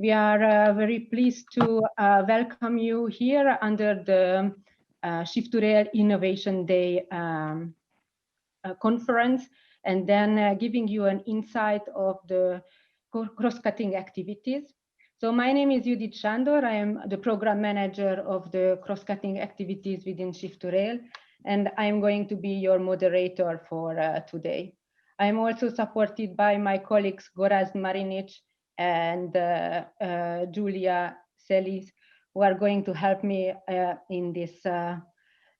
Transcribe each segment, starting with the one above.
We are very pleased to welcome you here under the Shift2Rail Innovation Day conference, and then giving you an insight of the cross-cutting activities. So my name is Judith Sándor. I am the program manager of the cross-cutting activities within Shift2Rail, and I'm going to be your moderator for today. I'm also supported by my colleagues Gorazd Marinic and Julia Selis, who are going to help me in this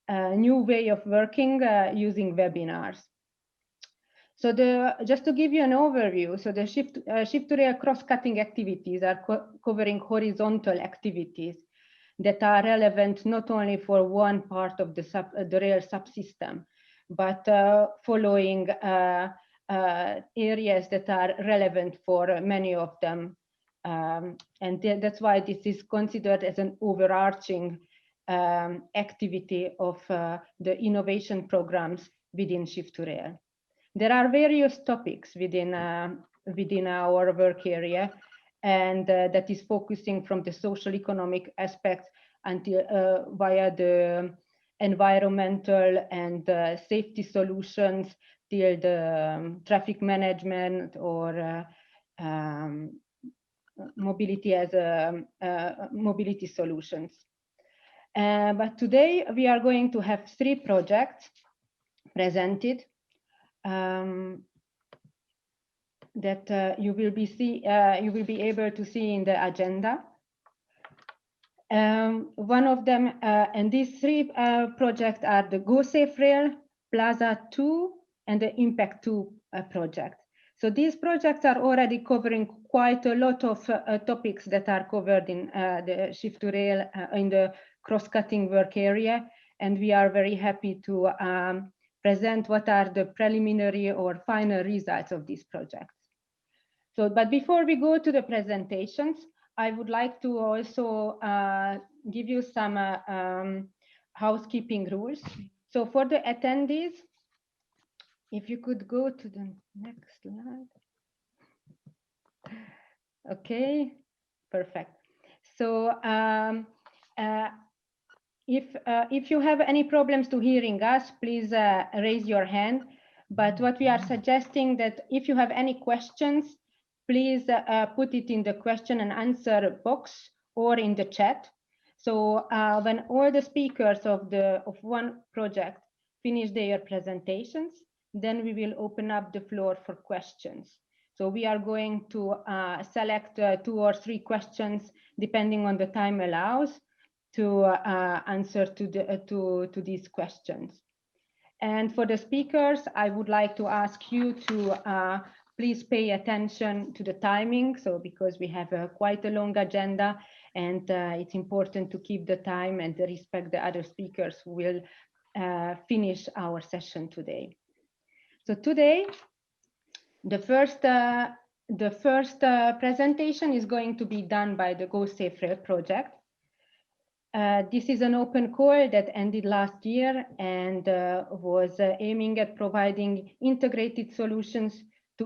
new way of working using webinars. So just to give you an overview, so the Shift2Rail cross-cutting activities are covering horizontal activities that are relevant not only for one part of the rail subsystem, but following areas that are relevant for many of them. And that's why this is considered as an overarching activity of the innovation programs within Shift2Rail. There are various topics within our work area, and that is focusing from the social economic aspects until via the environmental and safety solutions till the traffic management or mobility as mobility solutions. But today we are going to have 3 projects presented that you will be able to see in the agenda. One of them, and these 3 projects are the Go Safe Rail, Plaza 2, and the Impact 2 project. So these projects are already covering quite a lot of topics that are covered in the Shift2Rail in the cross-cutting work area, and we are very happy to present what are the preliminary or final results of these projects. So, but before we go to the presentations, I would like to also give you some housekeeping rules. So for the attendees, if you could go to the next slide. Okay, perfect. So if you have any problems to hearing us, please raise your hand. But what we are suggesting that if you have any questions, please put it in the question and answer box or in the chat. So when all the speakers of one project finish their presentations, then we will open up the floor for questions. So we are going to select 2 or 3 questions depending on the time allows to answer to these questions. And for the speakers, I would like to ask you to please pay attention to the timing. So because we have quite a long agenda, and it's important to keep the time and respect the other speakers who will finish our session today. So today, the first presentation is going to be done by the Go Safe Rail project. This is an open call that ended last year and was aiming at providing integrated solutions to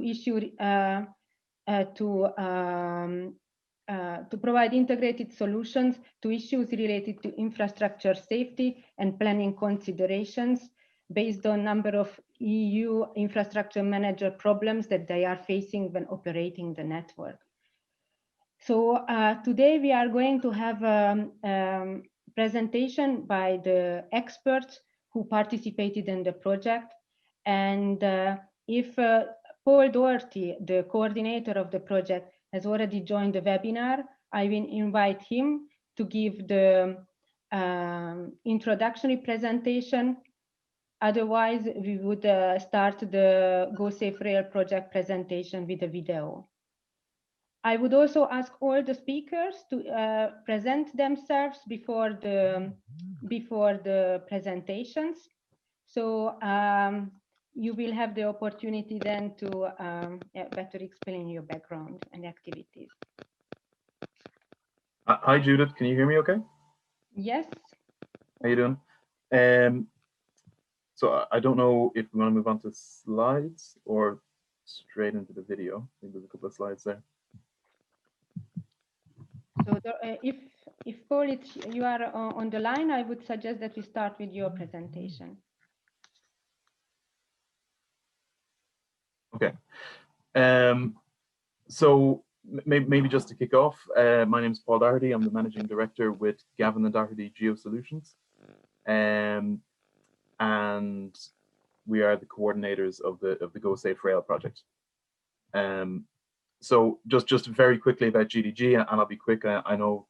provide integrated solutions to issues related to infrastructure safety and planning considerations based on a number of EU infrastructure manager problems that they are facing when operating the network. So today we are going to have a presentation by the experts who participated in the project. And if Paul Doherty, the coordinator of the project, has already joined the webinar, I will invite him to give the introductory presentation. Otherwise, we would start the Go Safe Rail project presentation with a video. I would also ask all the speakers to present themselves before the presentations. So you will have the opportunity then to better explain your background and activities. Hi, Judith. Can you hear me okay? Yes. How you doing? So I don't know if we want to move on to slides or straight into the video. I think there's a couple of slides there. So if Paul, you are on the line, I would suggest that we start with your presentation. Okay. So maybe just to kick off, my name is Paul Doherty. I'm the managing director with Gavin and Doherty Geosolutions, and we are the coordinators of the Go2Rail project. So just very quickly about GDG, and I'll be quick. I know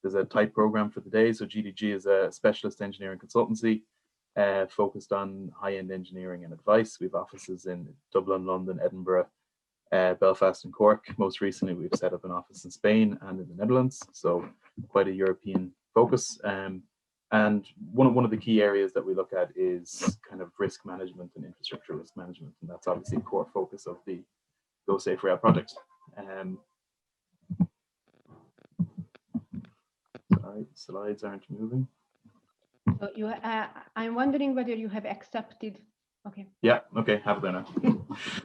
there's a tight program for today. So GDG is a specialist engineering consultancy focused on high-end engineering and advice. We have offices in Dublin, London, Edinburgh, Belfast and Cork. Most recently, we've set up an office in Spain and in the Netherlands. So quite a European focus. And one of the key areas that we look at is kind of risk management and infrastructure risk management. And that's obviously a core focus of the Go2Rail project. Sorry, slides aren't moving. So I'm wondering whether you have accepted. Okay. Yeah, okay, have it there now.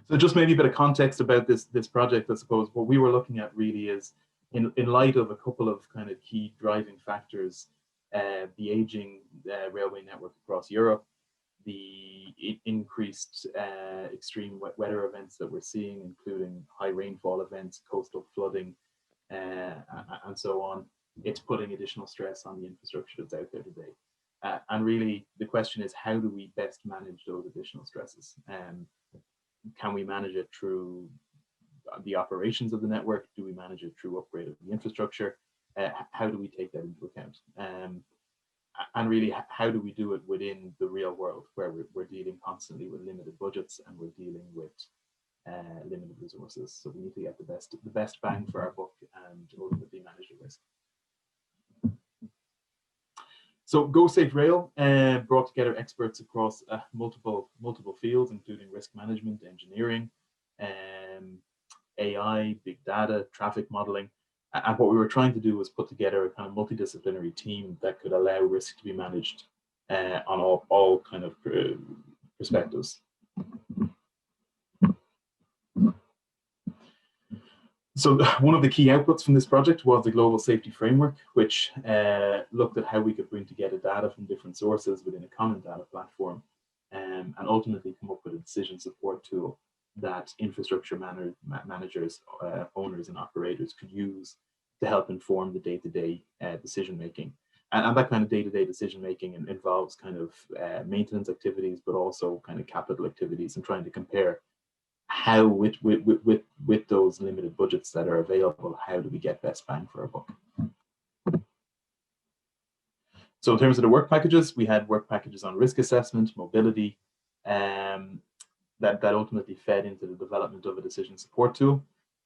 So just maybe a bit of context about this project, I suppose. What we were looking at really is, in light of a couple of kind of key driving factors, the aging railway network across Europe, the increased extreme weather events that we're seeing, including high rainfall events, coastal flooding, and so on, it's putting additional stress on the infrastructure that's out there today. And really, the question is, how do we best manage those additional stresses? Can we manage it through the operations of the network? Do we manage it through upgrade of the infrastructure? How do we take that into account? And really, how do we do it within the real world, where we're dealing constantly with limited budgets and we're dealing with limited resources? So we need to get the best bang for our buck and ultimately manage the risk. So Go2Rail brought together experts across multiple fields, including risk management, engineering, AI, big data, traffic modeling. And what we were trying to do was put together a kind of multidisciplinary team that could allow risk to be managed on all kind of perspectives. So one of the key outputs from this project was the Global Safety Framework, which looked at how we could bring together data from different sources within a common data platform, and ultimately come up with a decision support tool that infrastructure managers, owners and operators could use to help inform the day-to-day decision-making. And that kind of day-to-day decision-making involves kind of maintenance activities, but also kind of capital activities, and trying to compare how with those limited budgets that are available, how do we get best bang for our buck? So in terms of the work packages, we had work packages on risk assessment, mobility, that ultimately fed into the development of a decision support tool.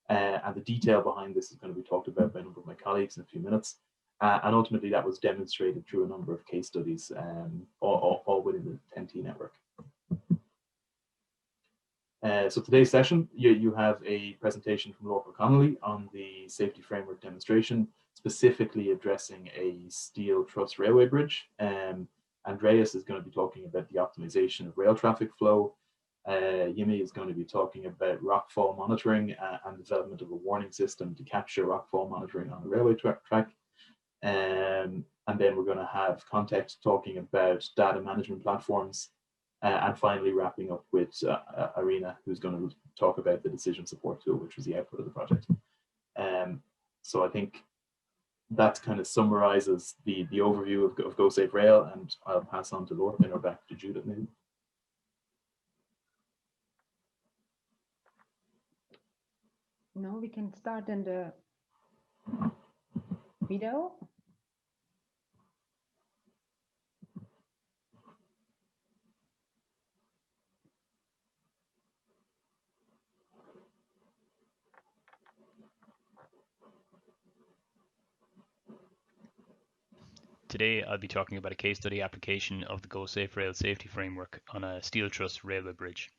And the detail behind this is going to be talked about by a number of my colleagues in a few minutes. And ultimately that was demonstrated through a number of case studies, all within the 10T network. So today's session, you have a presentation from Laura Connolly on the safety framework demonstration, specifically addressing a steel truss railway bridge. Andreas is going to be talking about the optimization of rail traffic flow. Yimi is going to be talking about rockfall monitoring and development of a warning system to capture rockfall monitoring on the railway track. And then we're going to have Context talking about data management platforms. And finally, wrapping up with Arena, who's going to talk about the decision support tool, which was the output of the project. So I think that kind of summarizes the overview of Go2Rail, and I'll pass on to Laura or back to Judith maybe. No, we can start in the video. Today, I'll be talking about a case study application of the Go2Rail safety framework on a steel truss railway bridge.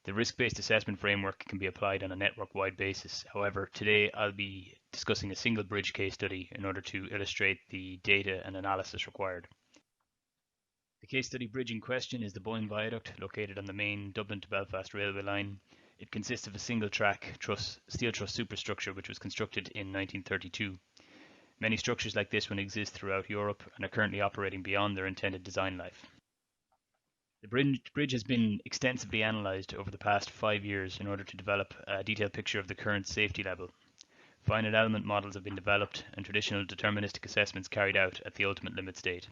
The risk-based assessment framework can be applied on a network-wide basis. However, today I'll be discussing a single bridge case study in order to illustrate the data and analysis required. The case study bridge in question is the Boyne Viaduct, located on the main Dublin to Belfast railway line. It consists of a single track steel truss superstructure which was constructed in 1932. Many structures like this one exist throughout Europe and are currently operating beyond their intended design life. The bridge has been extensively analysed over the past 5 years in order to develop a detailed picture of the current safety level. Finite element models have been developed and traditional deterministic assessments carried out at the ultimate limit state.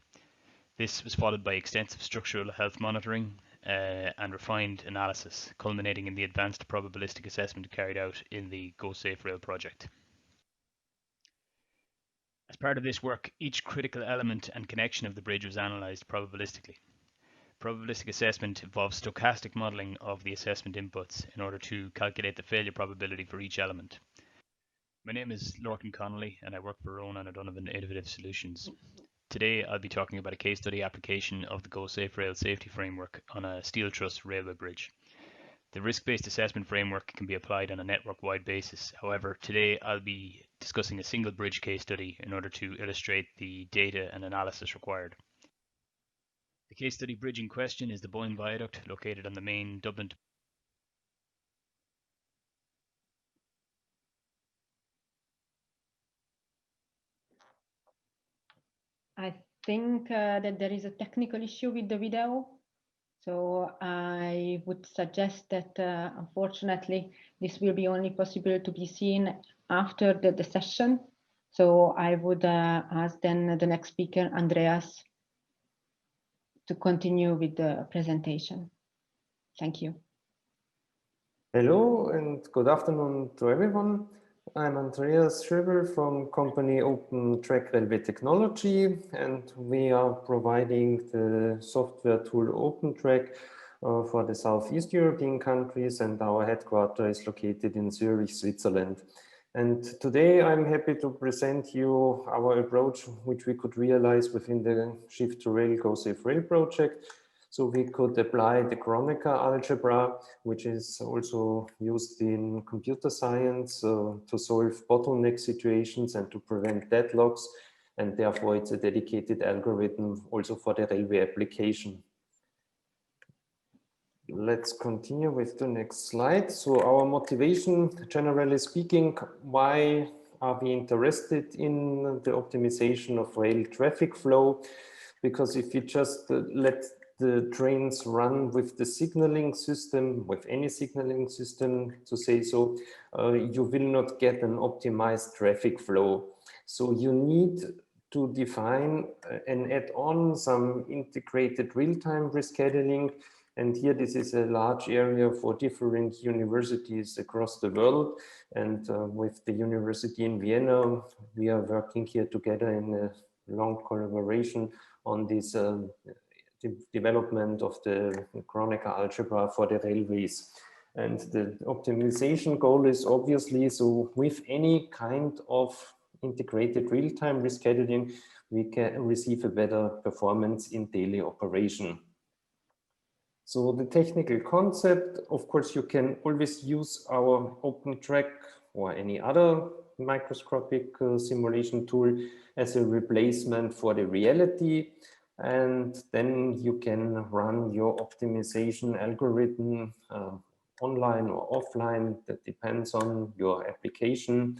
This was followed by extensive structural health monitoring and refined analysis, culminating in the advanced probabilistic assessment carried out in the GoSafeRail project. As part of this work, each critical element and connection of the bridge was analysed probabilistically. Probabilistic assessment involves stochastic modelling of the assessment inputs in order to calculate the failure probability for each element. My name is Lorcan Connolly and I work for Ronan O'Donovan Innovative Solutions. Today I'll be talking about a case study application of the GoSafeRail safety framework on a steel truss railway bridge. The risk-based assessment framework can be applied on a network-wide basis. However, today I'll be discussing a single bridge case study in order to illustrate the data and analysis required. The case study bridge in question is the Boyne Viaduct located on the main Dublin to I think that there is a technical issue with the video. So I would suggest that unfortunately, this will be only possible to be seen after the session. So I would ask then the next speaker, Andreas, to continue with the presentation. Thank you. Hello and good afternoon to everyone. I'm Andreas Schöbel from company Open Track Railway Technology, and we are providing the software tool OpenTrack for the Southeast European countries, and our headquarters is located in Zurich, Switzerland. And today I'm happy to present you our approach, which we could realize within the Shift2Rail GoSafeRail project. So we could apply the Kronecker algebra, which is also used in computer science to solve bottleneck situations and to prevent deadlocks. And therefore it's a dedicated algorithm also for the railway application. Let's continue with the next slide. So our motivation, generally speaking, why are we interested in the optimization of rail traffic flow? Because if you just let the trains run with the signaling system, with any signaling system to say so, you will not get an optimized traffic flow. So you need to define and add on some integrated real-time rescheduling. And here this is a large area for different universities across the world. And with the university in Vienna, we are working here together in a long collaboration on this development of the Kronecker algebra for the railways. And the optimization goal is obviously, so with any kind of integrated real-time rescheduling, we can receive a better performance in daily operation. So the technical concept, of course, you can always use our OpenTrack or any other microscopic simulation tool as a replacement for the reality. And then you can run your optimization algorithm online or offline. That depends on your application.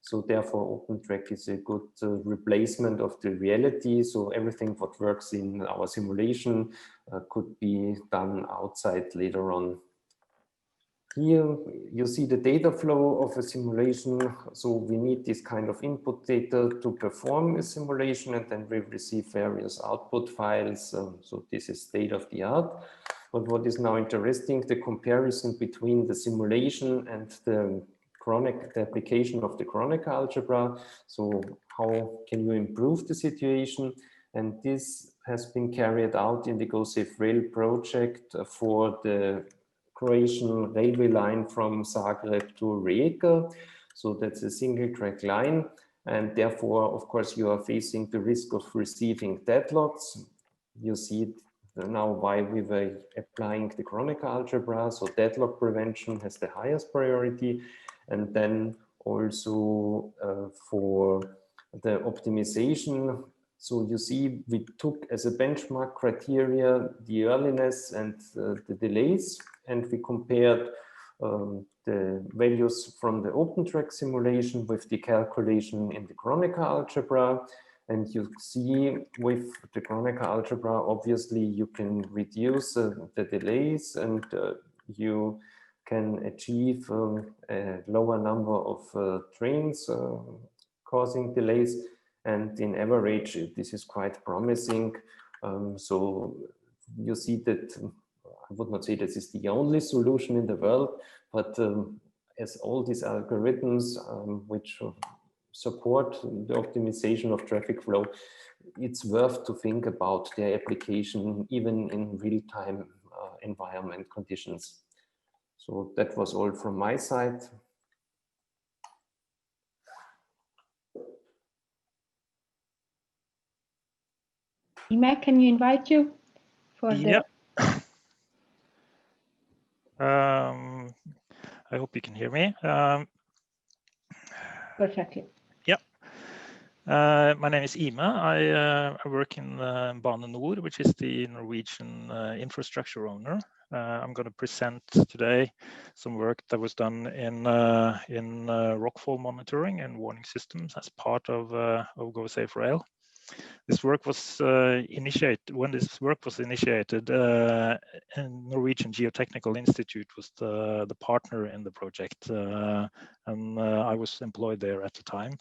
So therefore, OpenTrack is a good replacement of the reality. So everything what works in our simulation could be done outside later on. Here you see the data flow of a simulation. So we need this kind of input data to perform a simulation, and then we receive various output files. So this is state of the art. But what is now interesting, the comparison between the simulation and the application of the Kronecker algebra. So how can you improve the situation? And this has been carried out in the GoSafeRail project for the Croatian railway line from Zagreb to Rijeka. So that's a single track line. And therefore, of course, you are facing the risk of receiving deadlocks. You see now why we were applying the Kronecker algebra. So deadlock prevention has the highest priority. And then also for the optimization. So you see, we took as a benchmark criteria the earliness and the delays, and we compared the values from the OpenTrack simulation with the calculation in the Kronecker algebra. And you see with the Kronecker algebra, obviously you can reduce the delays, and you can achieve a lower number of trains causing delays. And in average, this is quite promising. So you see that, I would not say this is the only solution in the world, but as all these algorithms which support the optimization of traffic flow, it's worth to think about their application even in real-time environment conditions. So that was all from my side. Ima, can you invite you for Yeah. the... I hope you can hear me. Perfectly. Yeah. My name is Ima. I work in Bane Nor, which is the Norwegian infrastructure owner. I'm going to present today some work that was done in rockfall monitoring and warning systems as part of GoSafe-Rail. This work was initiated, and Norwegian Geotechnical Institute was the partner in the project, and I was employed there at the time.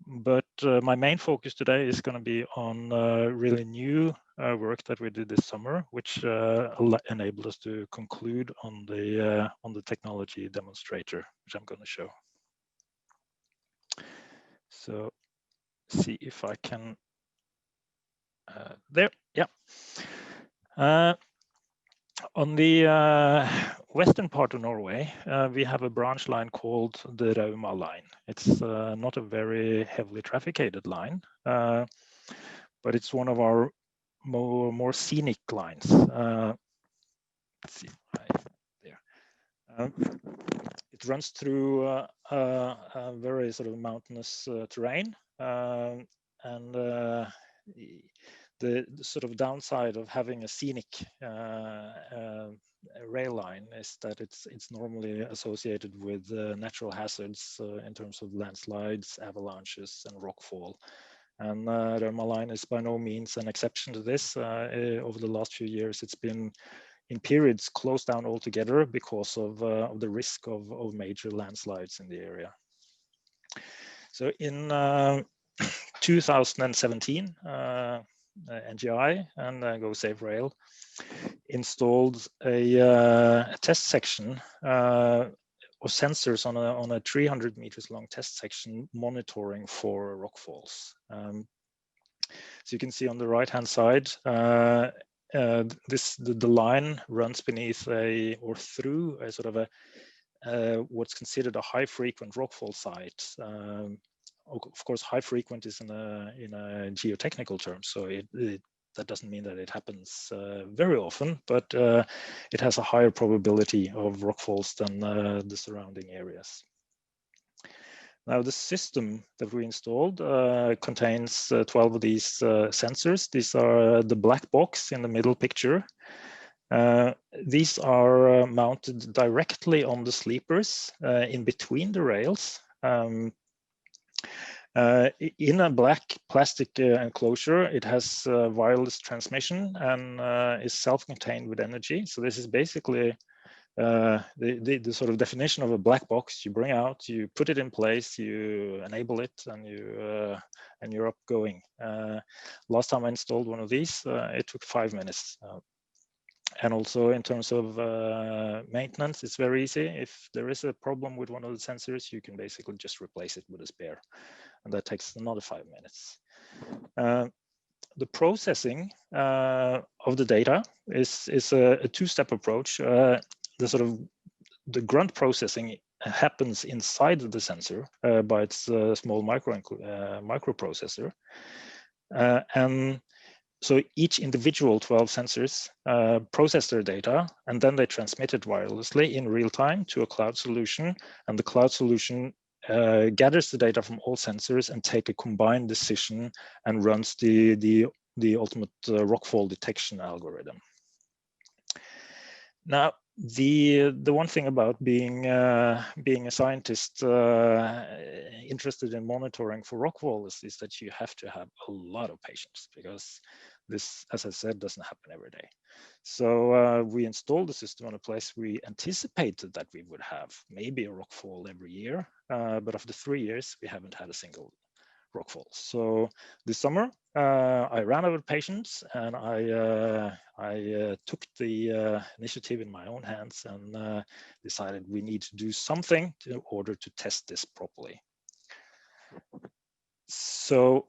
But my main focus today is going to be on really new work that we did this summer, which enabled us to conclude on the technology demonstrator, which I'm going to show. So, see if I can. There, yeah. On the western part of Norway, we have a branch line called the Rauma line. It's not a very heavily trafficated line, but it's one of our more scenic lines. Let's see, right there. It runs through a very sort of mountainous terrain, and the sort of downside of having a scenic rail line is that it's normally associated with natural hazards in terms of landslides, avalanches, and rockfall. And Rauma line is by no means an exception to this. Over the last few years, it's been in periods closed down altogether because of the risk of major landslides in the area. So in 2017, NGI and GoSafe-Rail installed a test section of sensors on a 300 meters long test section monitoring for rockfalls. So you can see on the right hand side, the line runs beneath or through a sort of what's considered a high frequent rockfall site. Of course, high frequent is in a geotechnical term, so that doesn't mean that it happens very often, but it has a higher probability of rockfalls than the surrounding areas. Now, the system that we installed contains 12 of these sensors. These are the black box in the middle picture. These are mounted directly on the sleepers in between the rails. In a black plastic enclosure, it has wireless transmission and is self-contained with energy. So this is basically the sort of definition of a black box. You bring out, you put it in place, you enable it, and you're up going. Last time I installed one of these, it took 5 minutes. And also in terms of maintenance, it's very easy. If there is a problem with one of the sensors, you can basically just replace it with a spare, and that takes another 5 minutes. The processing of the data is a two-step approach. The grunt processing happens inside the sensor by its small microprocessor, and so each individual 12 sensors process their data, and then they transmit it wirelessly in real time to a cloud solution, and the cloud solution gathers the data from all sensors and take a combined decision and runs the ultimate rockfall detection algorithm. Now, The one thing about being a scientist interested in monitoring for rock walls is that you have to have a lot of patience, because this, as I said, doesn't happen every day. So we installed the system on a place we anticipated that we would have maybe a rock fall every year, but after 3 years we haven't had a single rock falls. So this summer I ran out of patience, and I took the initiative in my own hands and decided we need to do something in order to test this properly. So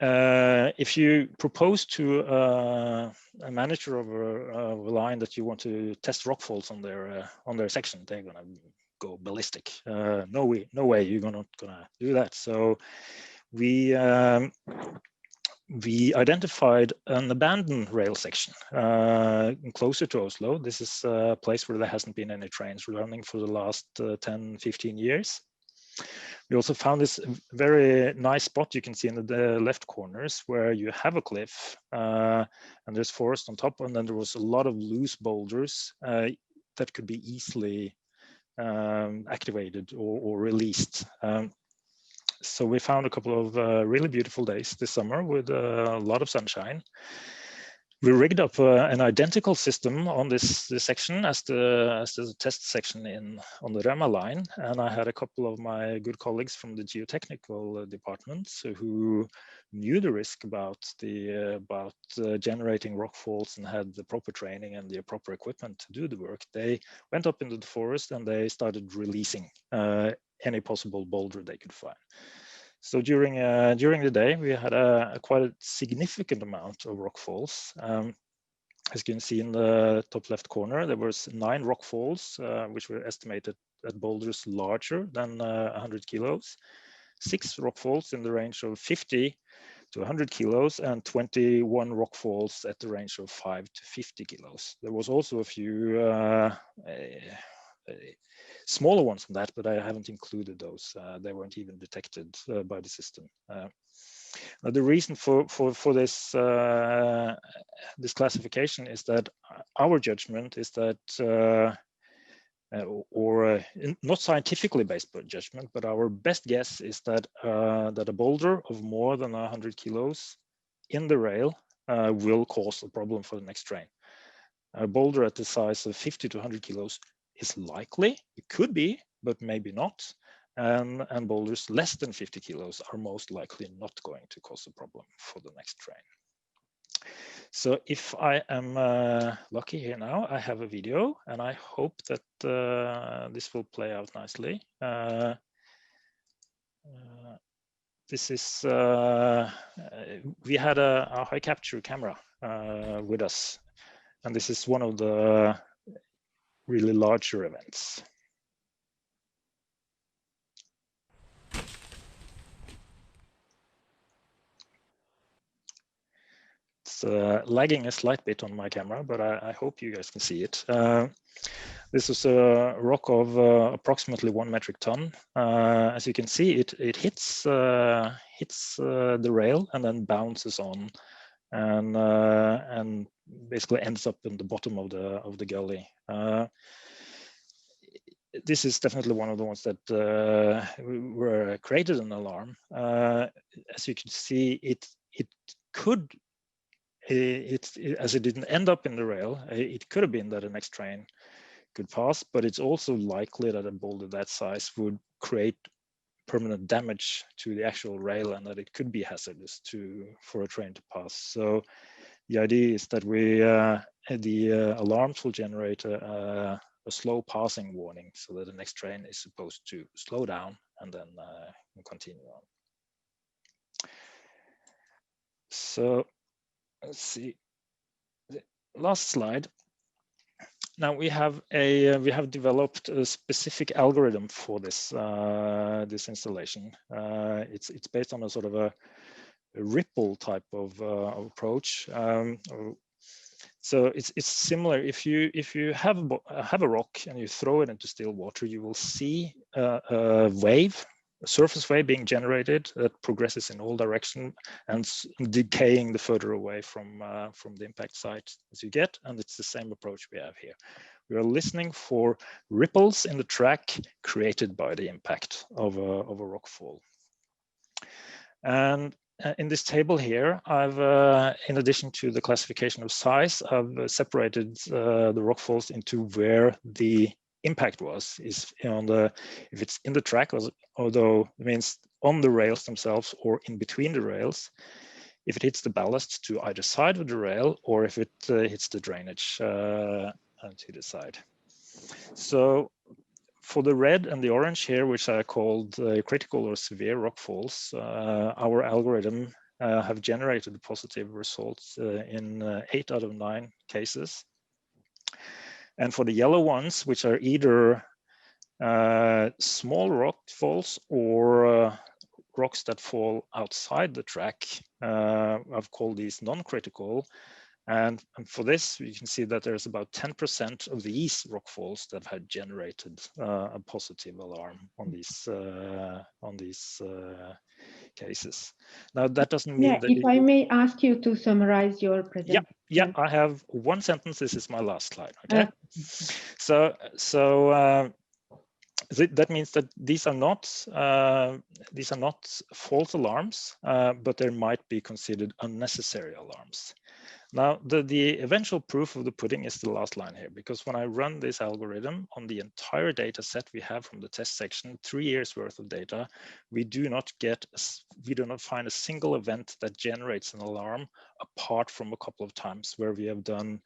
if you propose to a manager of a line that you want to test rock falls on their section, they're gonna go ballistic. No way, you're not gonna do that. So we identified an abandoned rail section closer to Oslo. This is a place where there hasn't been any trains running for the last 10-15 years. We also found this very nice spot you can see in the left corners, where you have a cliff and there's forest on top, and then there was a lot of loose boulders that could be easily activated or released. So we found a couple of really beautiful days this summer with a lot of sunshine. We rigged up an identical system on this section as the test section on the Rema line, and I had a couple of my good colleagues from the geotechnical departments who knew the risk about generating rock falls and had the proper training and the proper equipment to do the work. They went up into the forest and they started releasing any possible boulder they could find. So during the day, we had quite a significant amount of rock falls. As you can see in the top left corner, there was 9 rock falls, which were estimated at boulders larger than 100 kilos, 6 rock falls in the range of 50 to 100 kilos, and 21 rock falls at the range of 5 to 50 kilos. There was also a few smaller ones than that, but I haven't included those. They weren't even detected by the system. Now the reason for this this classification is that our judgment is that, not scientifically based judgment, but our best guess is that that a boulder of more than 100 kilos in the rail will cause a problem for the next train. A boulder at the size of 50 to 100 kilos is likely, it could be, but maybe not. And boulders less than 50 kilos are most likely not going to cause a problem for the next train. So if I am lucky here now, I have a video, and I hope that this will play out nicely. This is, we had a high capture camera with us, and this is one of the really larger events. It's lagging a slight bit on my camera, but I hope you guys can see it. This is a rock of approximately 1 metric ton. As you can see, it hits the rail and then bounces on, and basically ends up in the bottom of the gully. This is definitely one of the ones that were created an alarm. As you can see, as it didn't end up in the rail, it could have been that the next train could pass, but it's also likely that a boulder that size would create permanent damage to the actual rail, and that it could be hazardous for a train to pass. So the idea is that the alarms will generate a slow passing warning, so that the next train is supposed to slow down and then continue on. So let's see the last slide. Now we have developed a specific algorithm for this this installation. It's based on a sort of a ripple type of approach. So it's similar. If you have a rock and you throw it into still water, you will see a wave, a surface wave being generated that progresses in all directions and decaying the further away from the impact site as you get. And it's the same approach we have here. We are listening for ripples in the track created by the impact of a rockfall. And in this table here, I've, in addition to the classification of size, I've separated the rockfalls into where the impact is on the, if it's in the track, although it means on the rails themselves or in between the rails, if it hits the ballast to either side of the rail, or if it hits the drainage to the side. So for the red and the orange here, which are called critical or severe rockfalls, our algorithm have generated positive results in 8 out of 9 cases. And for the yellow ones, which are either small rockfalls or rocks that fall outside the track, I've called these non-critical. And for this, you can see that there's about 10% of these rockfalls that had generated a positive alarm on these cases. Now, that doesn't mean that. If I may ask you to summarize your presentation. Yeah, I have one sentence. This is my last slide. Okay. That means that these are not false alarms, but they might be considered unnecessary alarms. Now, the eventual proof of the pudding is the last line here, because when I run this algorithm on the entire data set we have from the test section, 3 years worth of data, we do not find a single event that generates an alarm, apart from a couple of times where we have done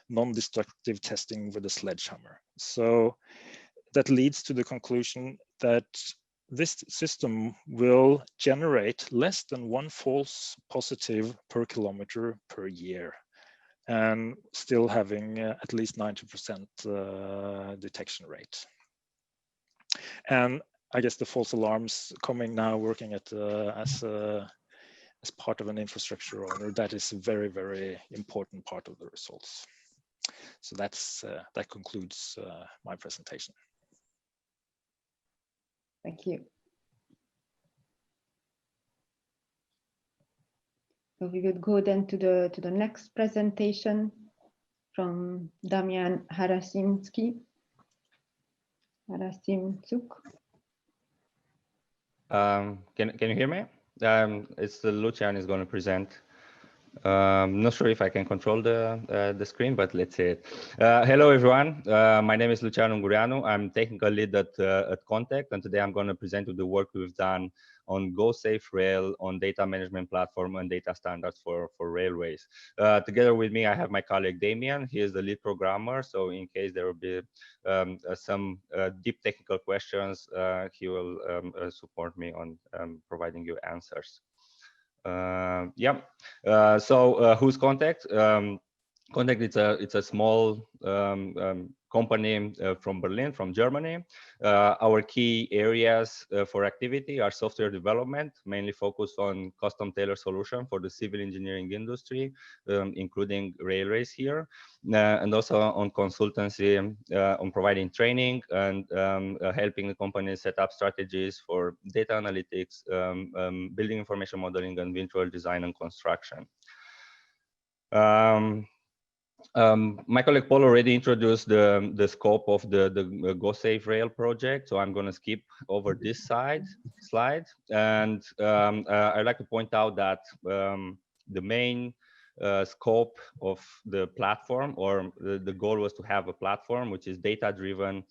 non-destructive testing with a sledgehammer. So that leads to the conclusion that this system will generate less than 1 false positive per kilometer per year, and still having at least 90% detection rate. And I guess the false alarms coming now working at as part of an infrastructure owner, that is a very, very important part of the results. So that concludes my presentation. Thank you. So we would go then to the next presentation from Damian Harasimczuk. Can you hear me? It's Lucian is going to present. Not sure if I can control the screen, but let's see it. Hello, everyone. My name is Luciano Ungureanu. I'm technical lead at Contact, and today I'm going to present you the work we've done on Shift2Rail, on data management platform and data standards for railways. Together with me, I have my colleague Damian. He is the lead programmer, so in case there will be some deep technical questions, he will support me on providing you answers. Who's Contact? Contact, it's a small company from Berlin, from Germany. Our key areas for activity are software development, mainly focused on custom tailored solution for the civil engineering industry, including railways here, and also on consultancy, on providing training and helping the company set up strategies for data analytics, building information modeling, and virtual design and construction. My colleague Paul already introduced the scope of the Shift2Rail project, so I'm going to skip over this slide. And I'd like to point out that the main scope of the platform, or the goal was to have a platform which is data-driven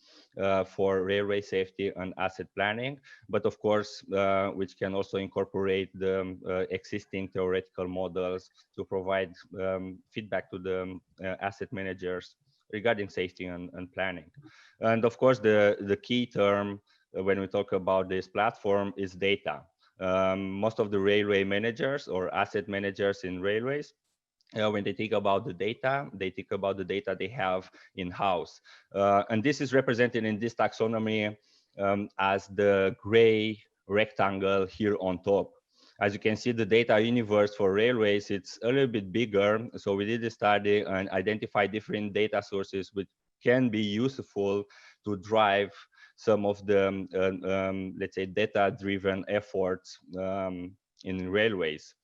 for railway safety and asset planning, but of course, which can also incorporate the existing theoretical models to provide feedback to the asset managers regarding safety and planning. And of course, the key term when we talk about this platform is data. Most of the railway managers or asset managers in railways, when they think about the data, they think about the data they have in-house. And this is represented in this taxonomy as the gray rectangle here on top. As you can see, the data universe for railways, it's a little bit bigger. So we did a study and identify different data sources which can be useful to drive some of the, let's say, data-driven efforts in railways.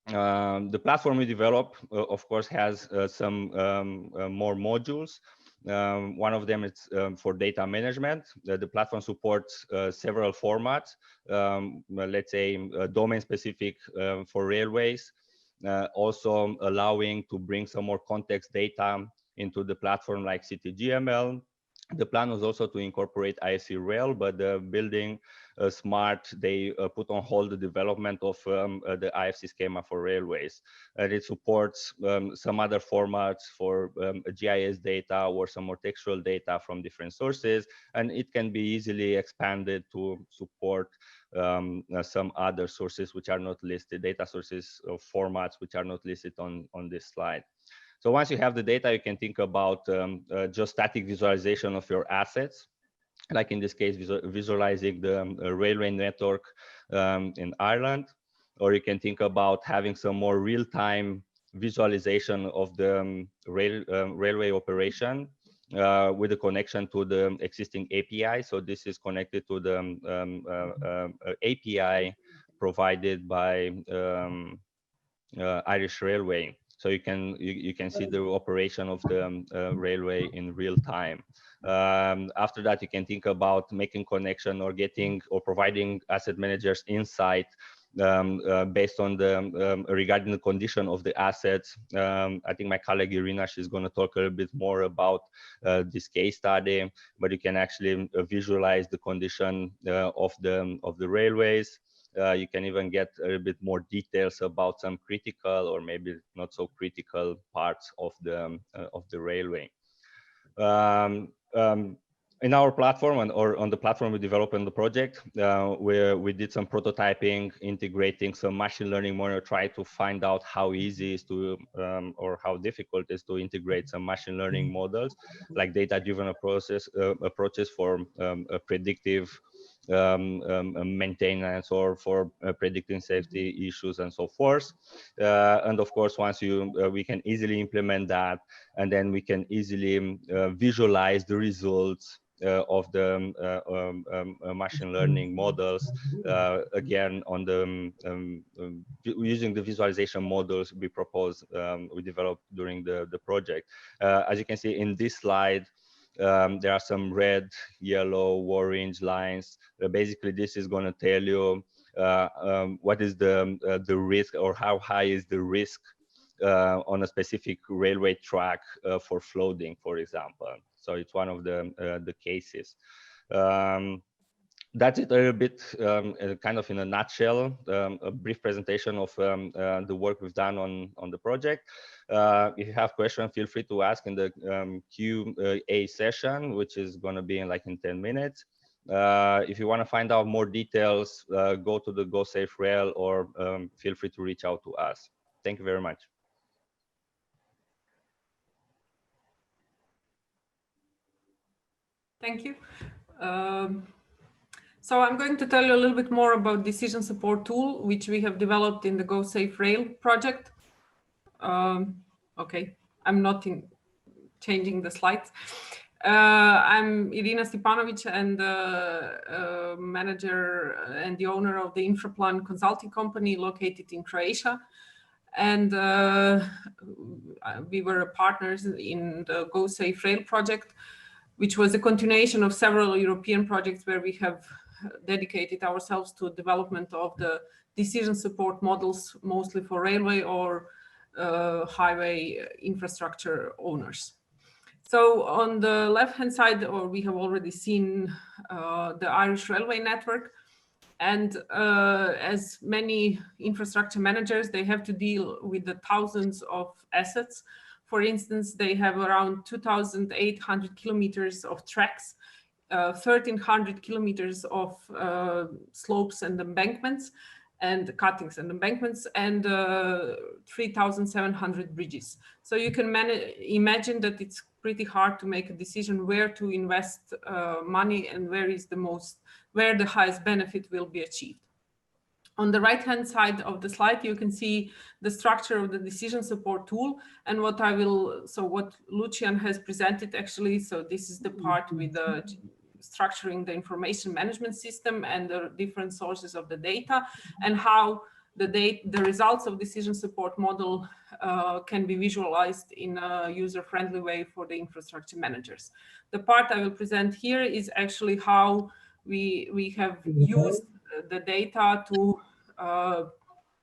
The platform we develop, of course, has some more modules. One of them is for data management. The platform supports several formats, let's say domain-specific for railways, also allowing to bring some more context data into the platform like CTGML. The plan was also to incorporate ISC Rail, but building smart, they put on hold the development of the IFC schema for railways. And it supports some other formats for GIS data or some more textual data from different sources, and it can be easily expanded to support some other sources which are not listed, data sources or formats which are not listed on this slide. So once you have the data, you can think about just static visualization of your assets, like in this case, visualizing the railway network in Ireland, or you can think about having some more real-time visualization of the railway operation with a connection to the existing API. So this is connected to the API provided by Irish Railway. So you can see the operation of the railway in real time. After that, you can think about making connection or getting or providing asset managers insight based on the regarding the condition of the assets. I think my colleague Irina, she's going to talk a little bit more about this case study, but you can actually visualize the condition of the railways. You can even get a little bit more details about some critical or maybe not so critical parts of the railway. In our platform or on the platform we developed in the project, where we did some prototyping, integrating some machine learning model, try to find out how easy is to or how difficult it is to integrate some machine learning models like data-driven approaches for predictive maintenance or for predicting safety issues and so forth. And of course, once we can easily implement that, and then we can easily visualize the results of the machine learning models, again, on the using the visualization models we proposed, we developed during the project. As you can see in this slide, there are some red, yellow, orange lines. Basically, this is going to tell you what is the risk or how high is the risk on a specific railway track for flooding, for example. So it's one of the cases. That's it a little bit, kind of in a nutshell, a brief presentation of the work we've done on the project. If you have questions, feel free to ask in the Q&A session, which is going to be in 10 minutes. If you want to find out more details, go to the Shift2Rail or feel free to reach out to us. Thank you very much. Thank you. So I'm going to tell you a little bit more about decision support tool, which we have developed in the Shift2Rail project. Okay, I'm not changing the slides. I'm Irina Stepanovic and the manager and the owner of the Infraplan consulting company located in Croatia. And we were partners in the Shift2Rail project, which was a continuation of several European projects where we have dedicated ourselves to development of the decision support models, mostly for railway or highway infrastructure owners. So on the left-hand side, or we have already seen the Irish railway network. And as many infrastructure managers, they have to deal with the thousands of assets. For instance, they have around 2,800 kilometers of tracks, 1,300 kilometers of slopes and embankments, and cuttings and embankments, and 3,700 bridges. So you can imagine that it's pretty hard to make a decision where to invest money and where the highest benefit will be achieved. On the right-hand side of the slide, you can see the structure of the decision support tool and what Lucian has presented actually. So this is the part with the structuring the information management system and the different sources of the data and how the results of decision support model can be visualized in a user-friendly way for the infrastructure managers. The part I will present here is actually how we have used the data to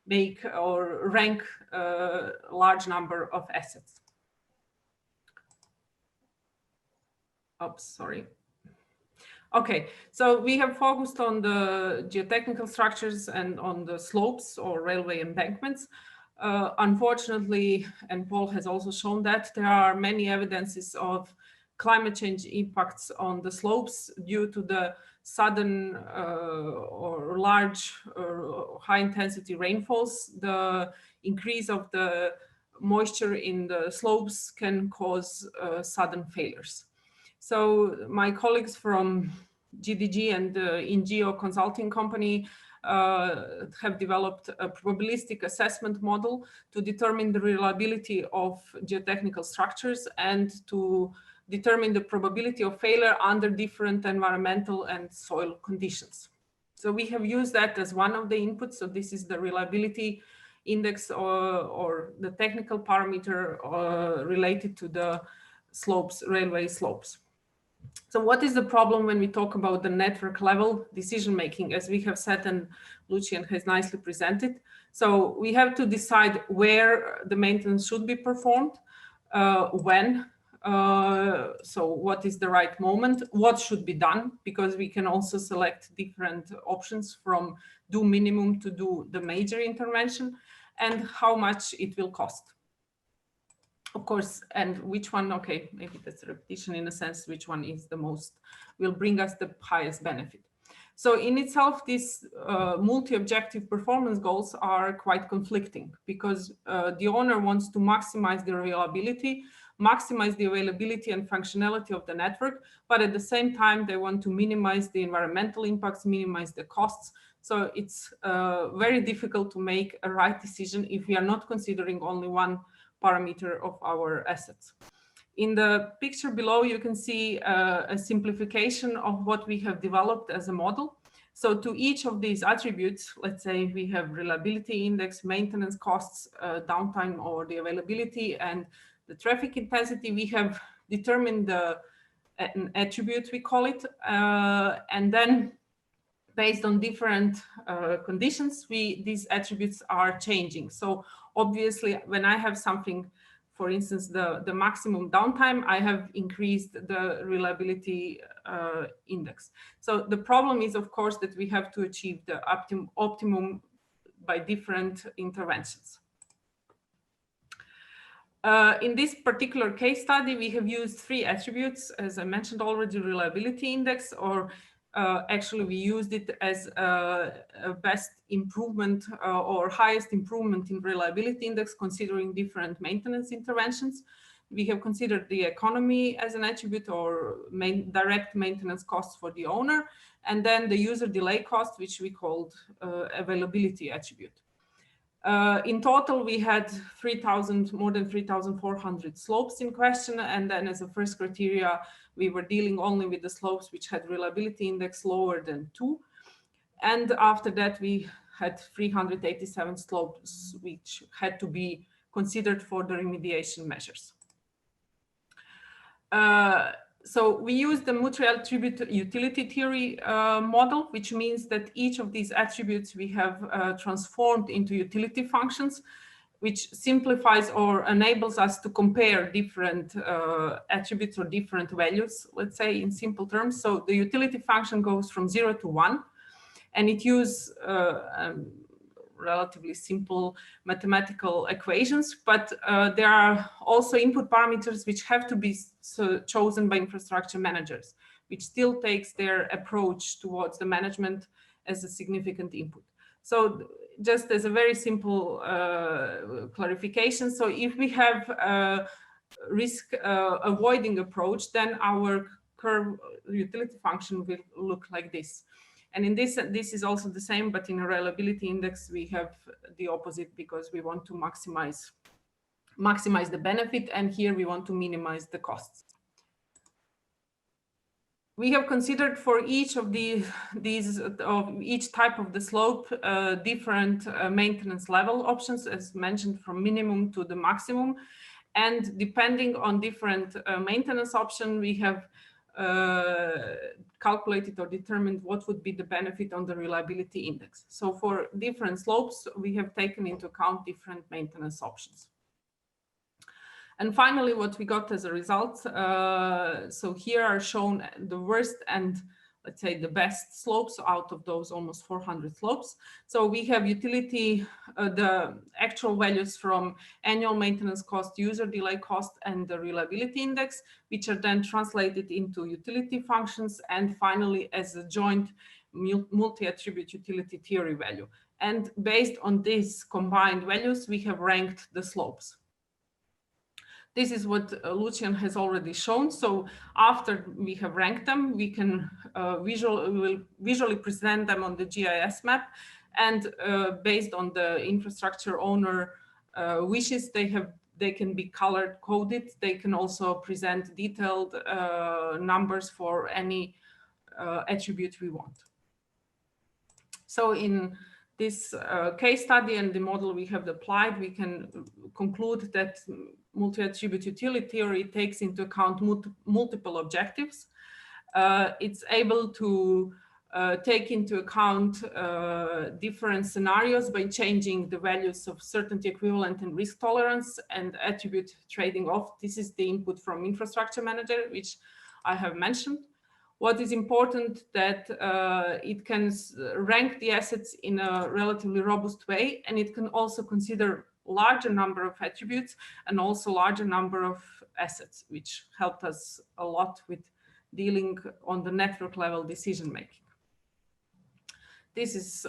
make or rank a large number of assets. Oops, sorry. Okay, so we have focused on the geotechnical structures and on the slopes or railway embankments. Unfortunately, and Paul has also shown that, there are many evidences of climate change impacts on the slopes due to the sudden or large or high intensity rainfalls. The increase of the moisture in the slopes can cause sudden failures. So my colleagues from GDG and INGEO consulting company have developed a probabilistic assessment model to determine the reliability of geotechnical structures and to determine the probability of failure under different environmental and soil conditions. So we have used that as one of the inputs. So this is the reliability index or the technical parameter related to the slopes, railway slopes. So what is the problem when we talk about the network level decision making, as we have said and Lucian has nicely presented? So we have to decide where the maintenance should be performed, when, so what is the right moment, what should be done, because we can also select different options from do minimum to do the major intervention, and how much it will cost. Of course, and which one, okay, maybe that's a repetition in a sense, which one is the most, will bring us the highest benefit. So in itself, these multi-objective performance goals are quite conflicting because the owner wants to maximize the reliability, maximize the availability and functionality of the network, but at the same time, they want to minimize the environmental impacts, minimize the costs. So it's very difficult to make a right decision if we are not considering only one parameter of our assets. In the picture below, you can see a simplification of what we have developed as a model. So to each of these attributes, let's say we have reliability index, maintenance costs, downtime or the availability, and the traffic intensity, we have determined an attribute, we call it, and then based on different conditions, these attributes are changing. So obviously, when I have something, for instance, the maximum downtime, I have increased the reliability index. So the problem is, of course, that we have to achieve the optimum by different interventions. In this particular case study, we have used 3 attributes, as I mentioned already, reliability index, or actually we used it as a best improvement or highest improvement in reliability index, considering different maintenance interventions. We have considered the economy as an attribute or direct maintenance costs for the owner, and then the user delay cost, which we called availability attribute. In total, we had more than 3,400 slopes in question. And then as a first criteria, we were dealing only with the slopes which had reliability index lower than 2. And after that, we had 387 slopes which had to be considered for the remediation measures. So we use the multi-attribute utility theory model, which means that each of these attributes we have transformed into utility functions, which simplifies or enables us to compare different attributes or different values, let's say in simple terms. So the utility function goes from 0 to 1, and it uses relatively simple mathematical equations, but there are also input parameters which have to be chosen by infrastructure managers, which still takes their approach towards the management as a significant input. So just as a very simple clarification, so if we have a risk avoiding approach, then our curve utility function will look like this. And in this is also the same, but in a reliability index, we have the opposite because we want to maximize the benefit, and here we want to minimize the costs. we have considered for each of each type of the slope different maintenance level options, as mentioned, from minimum to the maximum. And depending on different maintenance option, we have calculated or determined what would be the benefit on the reliability index. So for different slopes, we have taken into account different maintenance options. And finally, what we got as a result, so here are shown the worst and let's say the best slopes out of those almost 400 slopes. So we have utility, the actual values from annual maintenance cost, user delay cost, and the reliability index, which are then translated into utility functions, and finally as a joint multi-attribute utility theory value. And based on these combined values, we have ranked the slopes. This is what Lucian has already shown. So after we have ranked them, we can visually present them on the GIS map. And based on the infrastructure owner wishes, they can be color coded. They can also present detailed numbers for any attribute we want. So in this case study and the model we have applied, we can conclude that multi-attribute utility theory takes into account multiple objectives. It's able to take into account different scenarios by changing the values of certainty equivalent and risk tolerance and attribute trading off. This is the input from infrastructure manager, which I have mentioned. What is important that it can rank the assets in a relatively robust way, and it can also consider larger number of attributes and also larger number of assets, which helped us a lot with dealing on the network level decision making. This is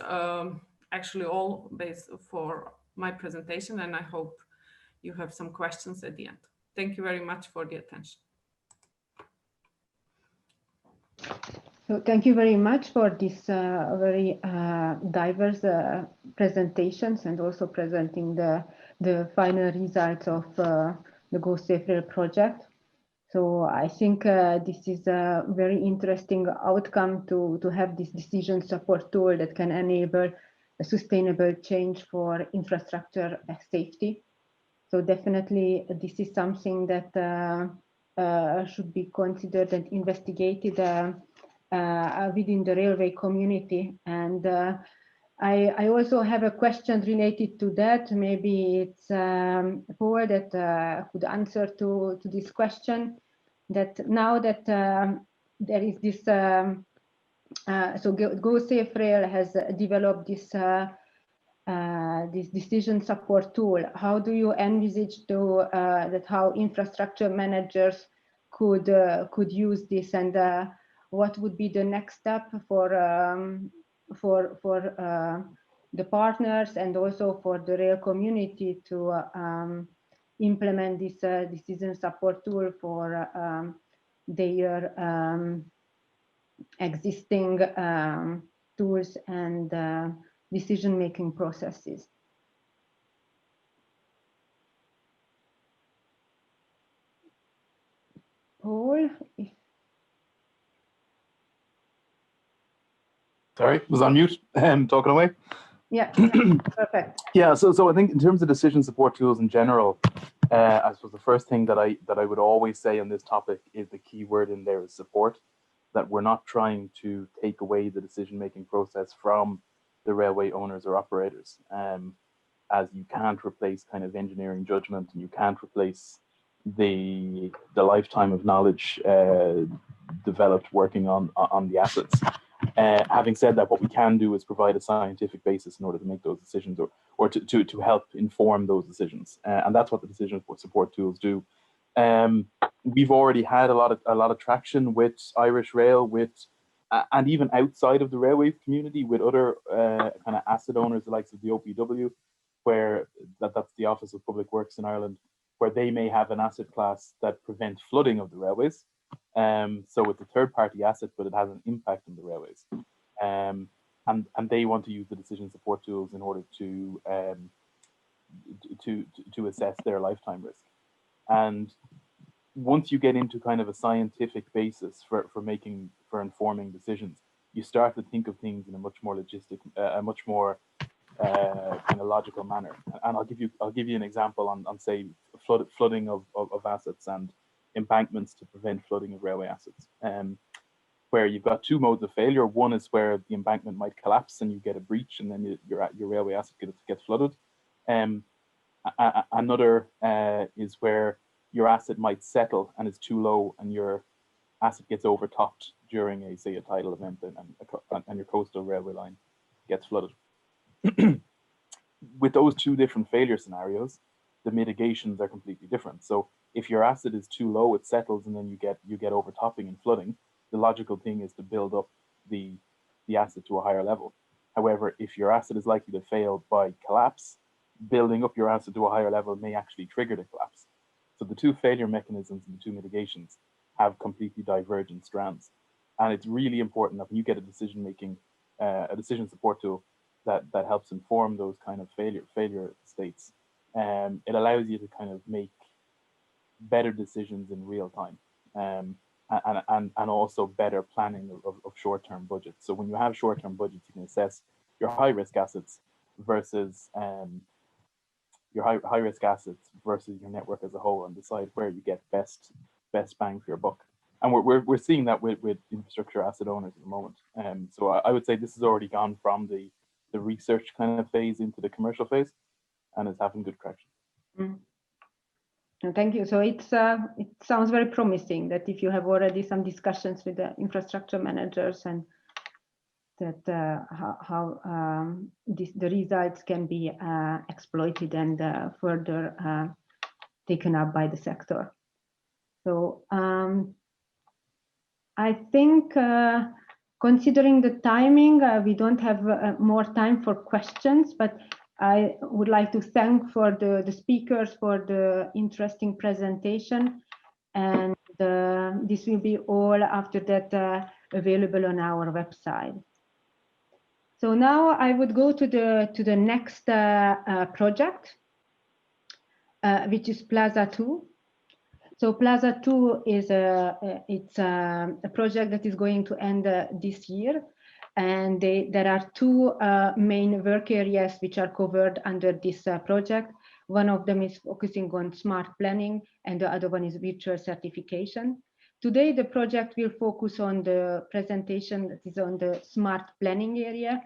actually all based for my presentation, and I hope you have some questions at the end. Thank you very much for the attention. So thank you very much for this very diverse presentations, and also presenting the final results of the GoSafeRail project. So I think this is a very interesting outcome to have this decision support tool that can enable a sustainable change for infrastructure safety. So definitely this is something that should be considered and investigated within the railway community. And I also have a question related to that. Maybe it's Paul that could answer to this question. That now that there is this, so GoSafeRail has developed this this decision support tool. How do you envisage that how infrastructure managers could use this, and what would be the next step for the partners and also for the rail community to implement this decision support tool for their existing tools and decision-making processes? Paul? Sorry, was on mute. Talking away. Yeah, perfect. Yeah, so I think in terms of decision support tools in general, I suppose the first thing that I would always say on this topic is the key word in there is support. That we're not trying to take away the decision-making process from the railway owners or operators, as you can't replace kind of engineering judgment, and you can't replace the lifetime of knowledge developed working on the assets. Having said that, what we can do is provide a scientific basis in order to make those decisions, or to help inform those decisions, and that's what the decision support tools do. We've already had a lot of traction with Irish Rail, and even outside of the railway community, with other kind of asset owners, the likes of the OPW, where that's the Office of Public Works in Ireland, where they may have an asset class that prevents flooding of the railways. So it's a third-party asset, but it has an impact on the railways, and they want to use the decision support tools in order to assess their lifetime risk. And once you get into kind of a scientific basis for making for informing decisions. You start to think of things in a much more kind of logical manner. And I'll give you an example on say flooding of assets and embankments to prevent flooding of railway assets. Where you've got two modes of failure. One is where the embankment might collapse and you get a breach, and then your railway asset gets flooded. Another is where your asset might settle and is too low, and your asset gets overtopped during a tidal event, and your coastal railway line gets flooded. With those two different failure scenarios, the mitigations are completely different. So if your asset is too low, it settles, and then you get overtopping and flooding. The logical thing is to build up the asset to a higher level. However, if your asset is likely to fail by collapse, building up your asset to a higher level may actually trigger the collapse. So the two failure mechanisms and the two mitigations have completely divergent strands. And it's really important that when you get a decision support tool that helps inform those kind of failure states, it allows you to kind of make better decisions in real time. And also better planning of short-term budgets. So when you have short-term budgets, you can assess your high-risk assets versus your network as a whole, and decide where you get best bang for your buck. And we're seeing that with infrastructure asset owners at the moment. So I would say this has already gone from the research kind of phase into the commercial phase, and it's having good traction. Mm. Thank you. So it sounds very promising that if you have already some discussions with the infrastructure managers, and that how the results can be exploited and further taken up by the sector. So I think considering the timing, we don't have more time for questions, but I would like to thank for the speakers for the interesting presentation, and this will be all after that available on our website. So now I would go to the next project, which is Plaza 2. So Plaza 2 is a project that is going to end this year. And there are two main work areas which are covered under this project. One of them is focusing on smart planning, and the other one is virtual certification. Today, the project will focus on the presentation that is on the smart planning area.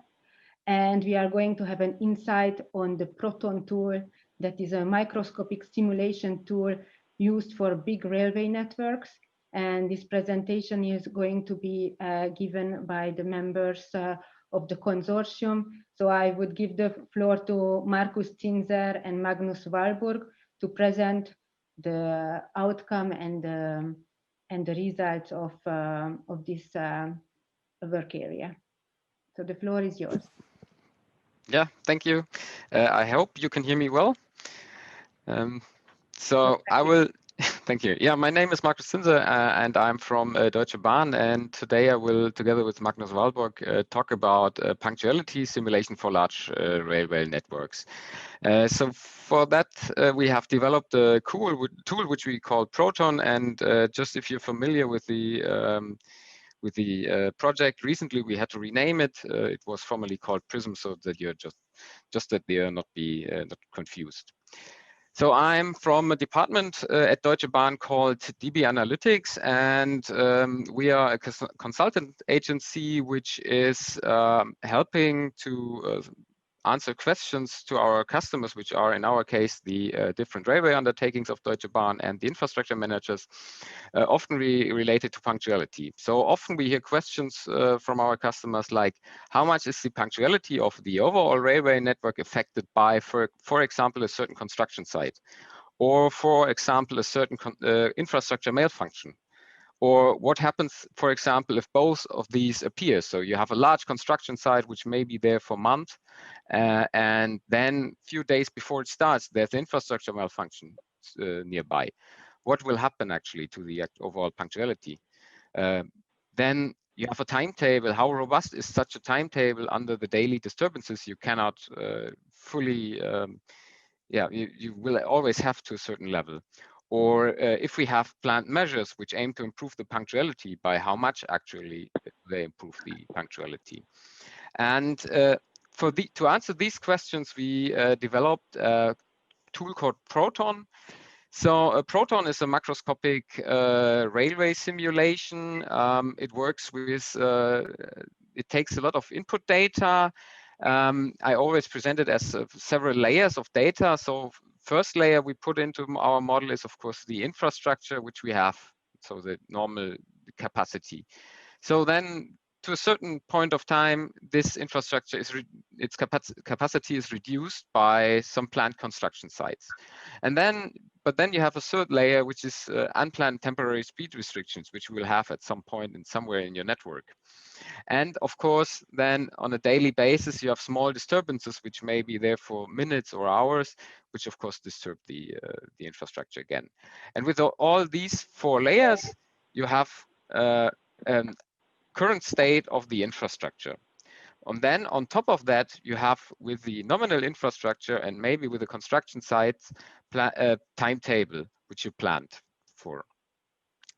And we are going to have an insight on the Proton tool, that is a microscopic simulation tool used for big railway networks. And this presentation is going to be given by the members of the consortium. So I would give the floor to Markus Zinser and Magnus Walburg to present the outcome and the results of this work area. So the floor is yours. Yeah, thank you. I hope you can hear me well. So I will. Thank you. Yeah, my name is Markus Zinser, and I'm from Deutsche Bahn. And today I will, together with Magnus Walburg, talk about punctuality simulation for large railway networks. So for that, we have developed a cool tool which we call Proton. And just if you're familiar with the project, recently we had to rename it. It was formerly called Prism, so that you're just that they are not confused. So I'm from a department at Deutsche Bahn called DB Analytics, and we are a consultant agency which is helping to answer questions to our customers, which are in our case the different railway undertakings of Deutsche Bahn and the infrastructure managers, often related to punctuality. So often we hear questions from our customers like, how much is the punctuality of the overall railway network affected by, for example, a certain construction site, or for example, a certain infrastructure malfunction? Or what happens, for example, if both of these appear? So you have a large construction site which may be there for months, and then a few days before it starts, there's an infrastructure malfunction nearby. What will happen actually to the overall punctuality? Then you have a timetable. How robust is such a timetable under the daily disturbances? You cannot fully, you will always have to a certain level. or if we have planned measures which aim to improve the punctuality, by how much actually they improve the punctuality. And to answer these questions, we developed a tool called Proton. So Proton is a macroscopic railway simulation. It works with, it takes a lot of input data. I always present it as several layers of data. So first layer we put into our model is, of course, the infrastructure which we have, so the normal capacity. So then, to a certain point of time, this infrastructure is its capacity is reduced by some planned construction sites, and then, but then you have a third layer which is unplanned temporary speed restrictions, which you will have at some point and somewhere in your network. And of course, then on a daily basis, you have small disturbances which may be there for minutes or hours, which of course disturb the infrastructure again. And with all these four layers, you have current state of the infrastructure. And then on top of that, you have with the nominal infrastructure and maybe with the construction sites, timetable, which you planned for.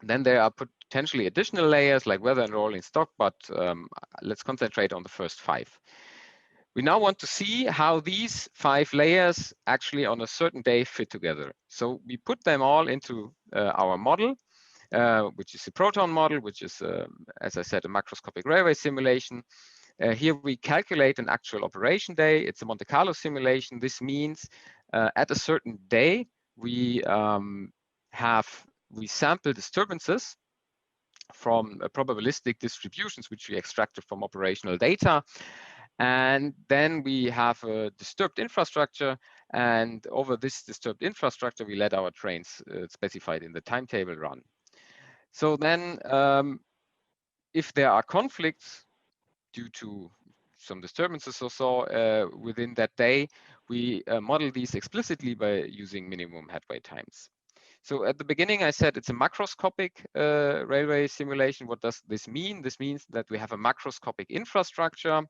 Then there are potentially additional layers like weather and rolling stock, but let's concentrate on the first five. We now want to see how these 5 layers actually on a certain day fit together. So we put them all into our model, which is a Proton model, which is, as I said, a macroscopic railway simulation. Here we calculate an actual operation day. It's a Monte Carlo simulation. This means at a certain day, we sample disturbances from probabilistic distributions, which we extracted from operational data. And then we have a disturbed infrastructure. And over this disturbed infrastructure, we let our trains specified in the timetable run. So then if there are conflicts due to some disturbances or so within that day, we model these explicitly by using minimum headway times. So at the beginning, I said it's a macroscopic railway simulation. What does this mean? This means that we have a macroscopic infrastructure,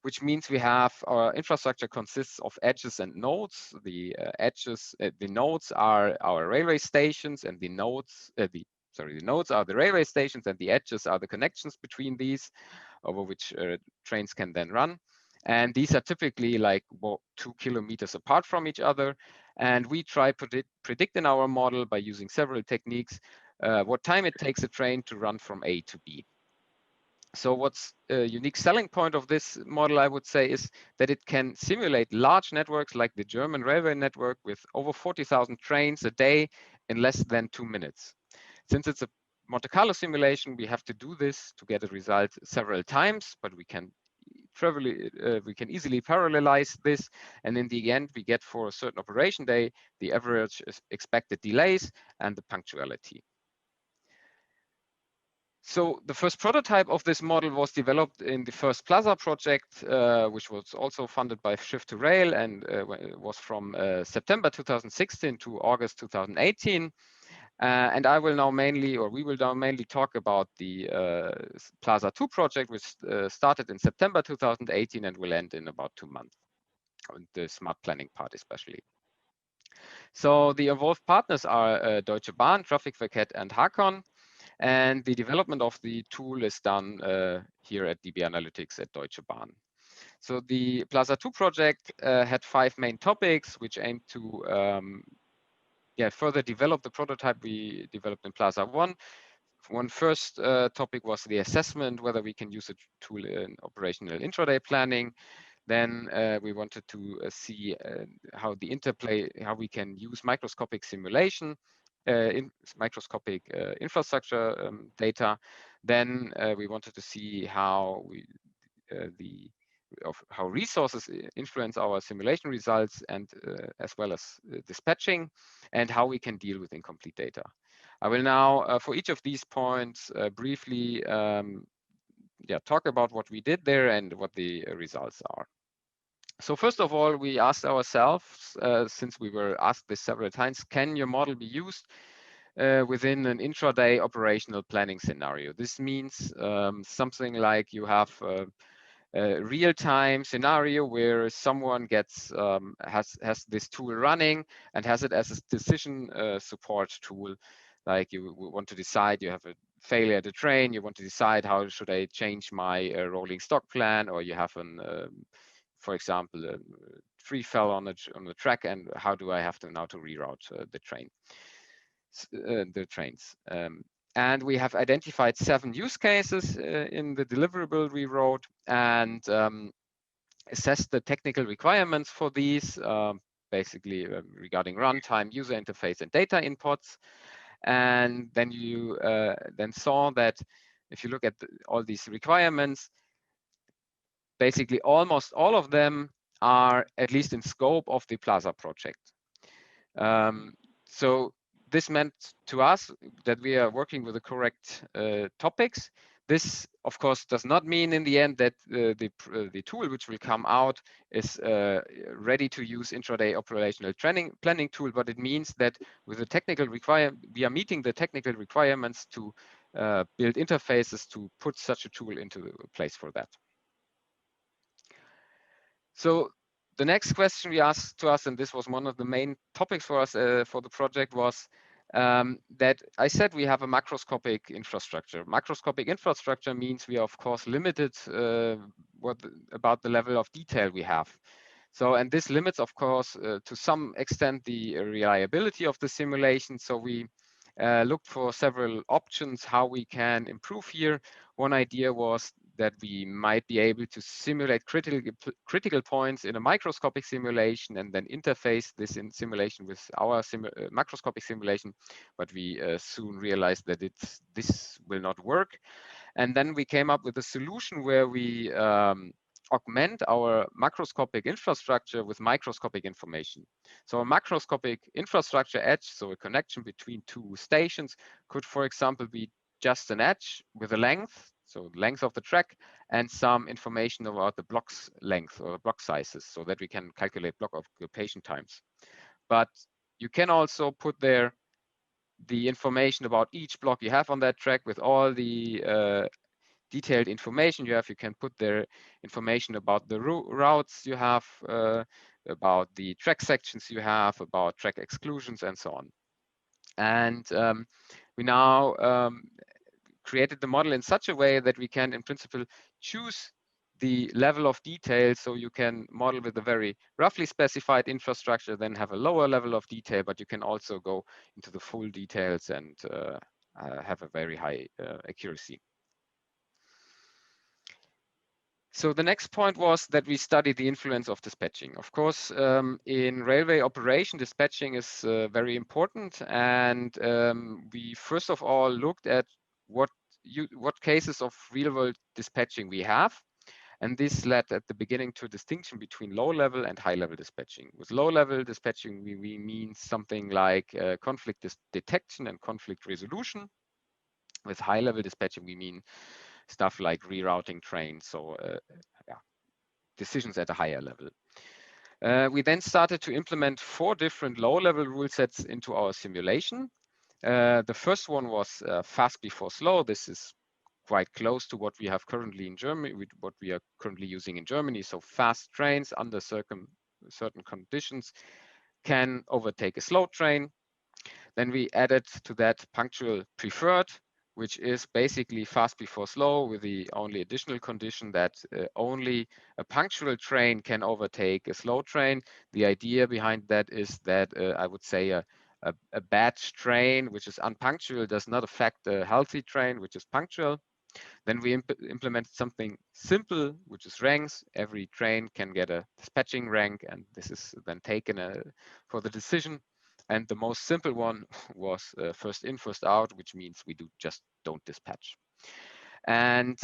which means we have our infrastructure consists of edges and nodes. The the nodes are our railway stations, and the nodes are the railway stations, and the edges are the connections between these, over which trains can then run. And these are typically like 2 kilometers apart from each other. And we try to predict in our model by using several techniques what time it takes a train to run from A to B. So what's a unique selling point of this model, I would say, is that it can simulate large networks like the German railway network with over 40,000 trains a day in less than 2 minutes. Since it's a Monte Carlo simulation, we have to do this to get a result several times, but we can easily parallelize this, and in the end we get for a certain operation day the average expected delays and the punctuality. So the first prototype of this model was developed in the first Plaza project, which was also funded by Shift2Rail, and was from September 2016 to August 2018. And I will now we will now mainly talk about the Plaza 2 project, which started in September 2018 and will end in about 2 months, the smart planning part especially. So the involved partners are Deutsche Bahn, Trafikverkehr, and Hakon. And the development of the tool is done here at DB Analytics at Deutsche Bahn. So the Plaza 2 project had 5 main topics, which aimed to further develop the prototype we developed in Plaza 1. One first topic was the assessment, whether we can use a tool in operational intraday planning. Then we wanted to see how we can use microscopic simulation in microscopic infrastructure data. Then we wanted to see how how resources influence our simulation results, and as well as dispatching, and how we can deal with incomplete data. I will now, for each of these points, briefly talk about what we did there and what the results are. So first of all, we asked ourselves, since we were asked this several times, can your model be used within an intraday operational planning scenario? This means something like you have real-time scenario where someone gets has this tool running and has it as a decision support tool. Like you want to decide, you have a failure at the train, you want to decide how should I change my rolling stock plan, or you have an for example, a tree fell on the track, and how do I have to now to reroute the trains. And we have identified 7 use cases in the deliverable we wrote, and assessed the technical requirements for these, basically regarding runtime, user interface, and data inputs. And then you then saw that if you look at all these requirements, basically almost all of them are at least in scope of the Plaza project. So this meant to us that we are working with the correct topics. This, of course, does not mean in the end that the tool which will come out is ready to use intraday operational planning tool, but it means that with the technical we are meeting the technical requirements to build interfaces to put such a tool into place for that. So the next question we asked to us, and this was one of the main topics for us for the project, was that I said we have a macroscopic infrastructure. Macroscopic infrastructure means we are, of course, limited about the level of detail we have. So, and this limits, of course, to some extent the reliability of the simulation. So we looked for several options how we can improve here. One idea was that we might be able to simulate critical points in a microscopic simulation and then interface this in simulation with our macroscopic simulation. But we soon realized that this will not work. And then we came up with a solution where we augment our macroscopic infrastructure with microscopic information. So a macroscopic infrastructure edge, so a connection between 2 stations, could, for example, be just an edge with a length, so length of the track, and some information about the block's length or block sizes, so that we can calculate block occupation times. But you can also put there the information about each block you have on that track with all the detailed information you have. You can put there information about the routes you have, about the track sections you have, about track exclusions, and so on. And we now created the model in such a way that we can, in principle, choose the level of detail. So you can model with a very roughly specified infrastructure, then have a lower level of detail, but you can also go into the full details and have a very high accuracy. So the next point was that we studied the influence of dispatching. Of course, in railway operation, dispatching is very important. And we first of all looked at what cases of real-world dispatching we have. And this led at the beginning to a distinction between low-level and high-level dispatching. With low-level dispatching, we mean something like conflict detection and conflict resolution. With high-level dispatching, we mean stuff like rerouting trains, so decisions at a higher level. We then started to implement 4 different low-level rule sets into our simulation. The first one was fast before slow. This is quite close to what we have currently in Germany, what we are currently using in Germany. So fast trains under certain conditions can overtake a slow train. Then we added to that punctual preferred, which is basically fast before slow with the only additional condition that only a punctual train can overtake a slow train. The idea behind that is that I would say a bad train, which is unpunctual, does not affect a healthy train, which is punctual. Then we implemented something simple, which is ranks. Every train can get a dispatching rank, and this is then taken for the decision. And the most simple one was first in, first out, which means we just don't dispatch. And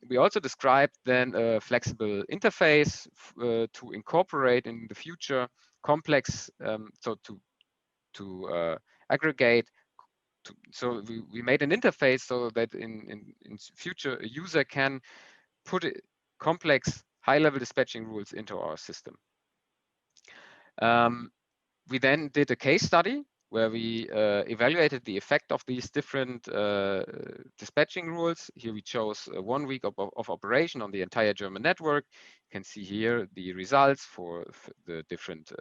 we also described then a flexible interface to incorporate in the future complex, so to aggregate. So we made an interface so that in future a user can put complex high-level dispatching rules into our system. We then did a case study where we evaluated the effect of these different dispatching rules. Here we chose 1 week of operation on the entire German network. You can see here the results for the different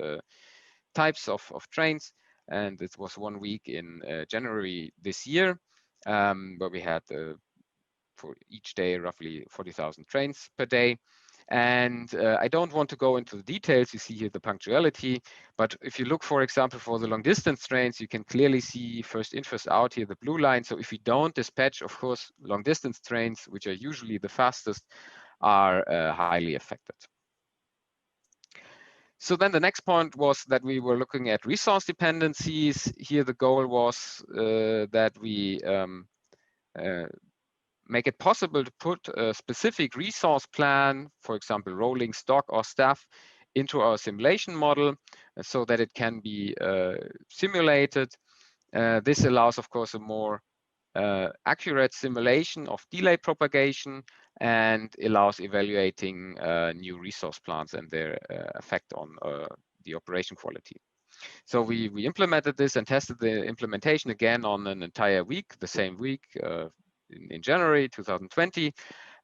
types of trains. And it was 1 week in January this year, where we had for each day roughly 40,000 trains per day. And I don't want to go into the details. You see here the punctuality, but if you look, for example, for the long distance trains, you can clearly see first in, first out here, the blue line. So if we don't dispatch, of course, long distance trains, which are usually the fastest, are highly affected. So then the next point was that we were looking at resource dependencies. Here the goal was that we make it possible to put a specific resource plan, for example, rolling stock or staff, into our simulation model so that it can be simulated. This allows, of course, a more accurate simulation of delay propagation and allows evaluating new resource plans and their effect on the operation quality. So we implemented this and tested the implementation again on an entire week, the same week, in January 2020.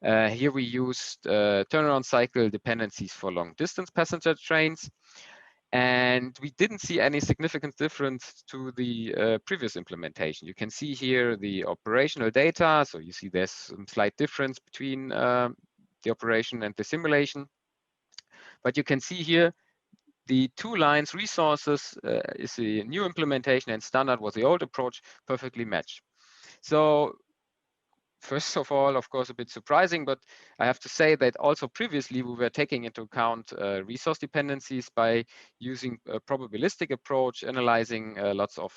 Here we used turnaround cycle dependencies for long distance passenger trains. And we didn't see any significant difference to the previous implementation. You can see here the operational data. So you see there's some slight difference between the operation and the simulation. But you can see here the 2 lines, resources is the new implementation and standard was the old approach, perfectly match. So first of all, of course, a bit surprising, but I have to say that also previously we were taking into account resource dependencies by using a probabilistic approach, analyzing lots of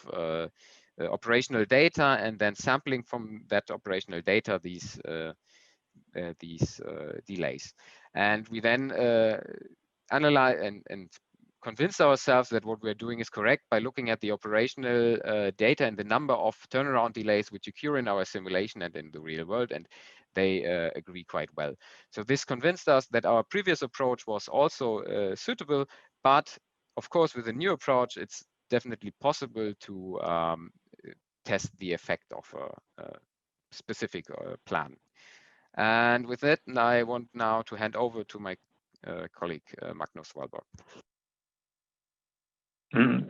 operational data and then sampling from that operational data these delays. And we then analyze and convince ourselves that what we're doing is correct by looking at the operational data and the number of turnaround delays which occur in our simulation and in the real world, and they agree quite well. So this convinced us that our previous approach was also suitable, but of course with a new approach it's definitely possible to test the effect of a specific plan. And with that, I want now to hand over to my colleague Magnus Wahlborg.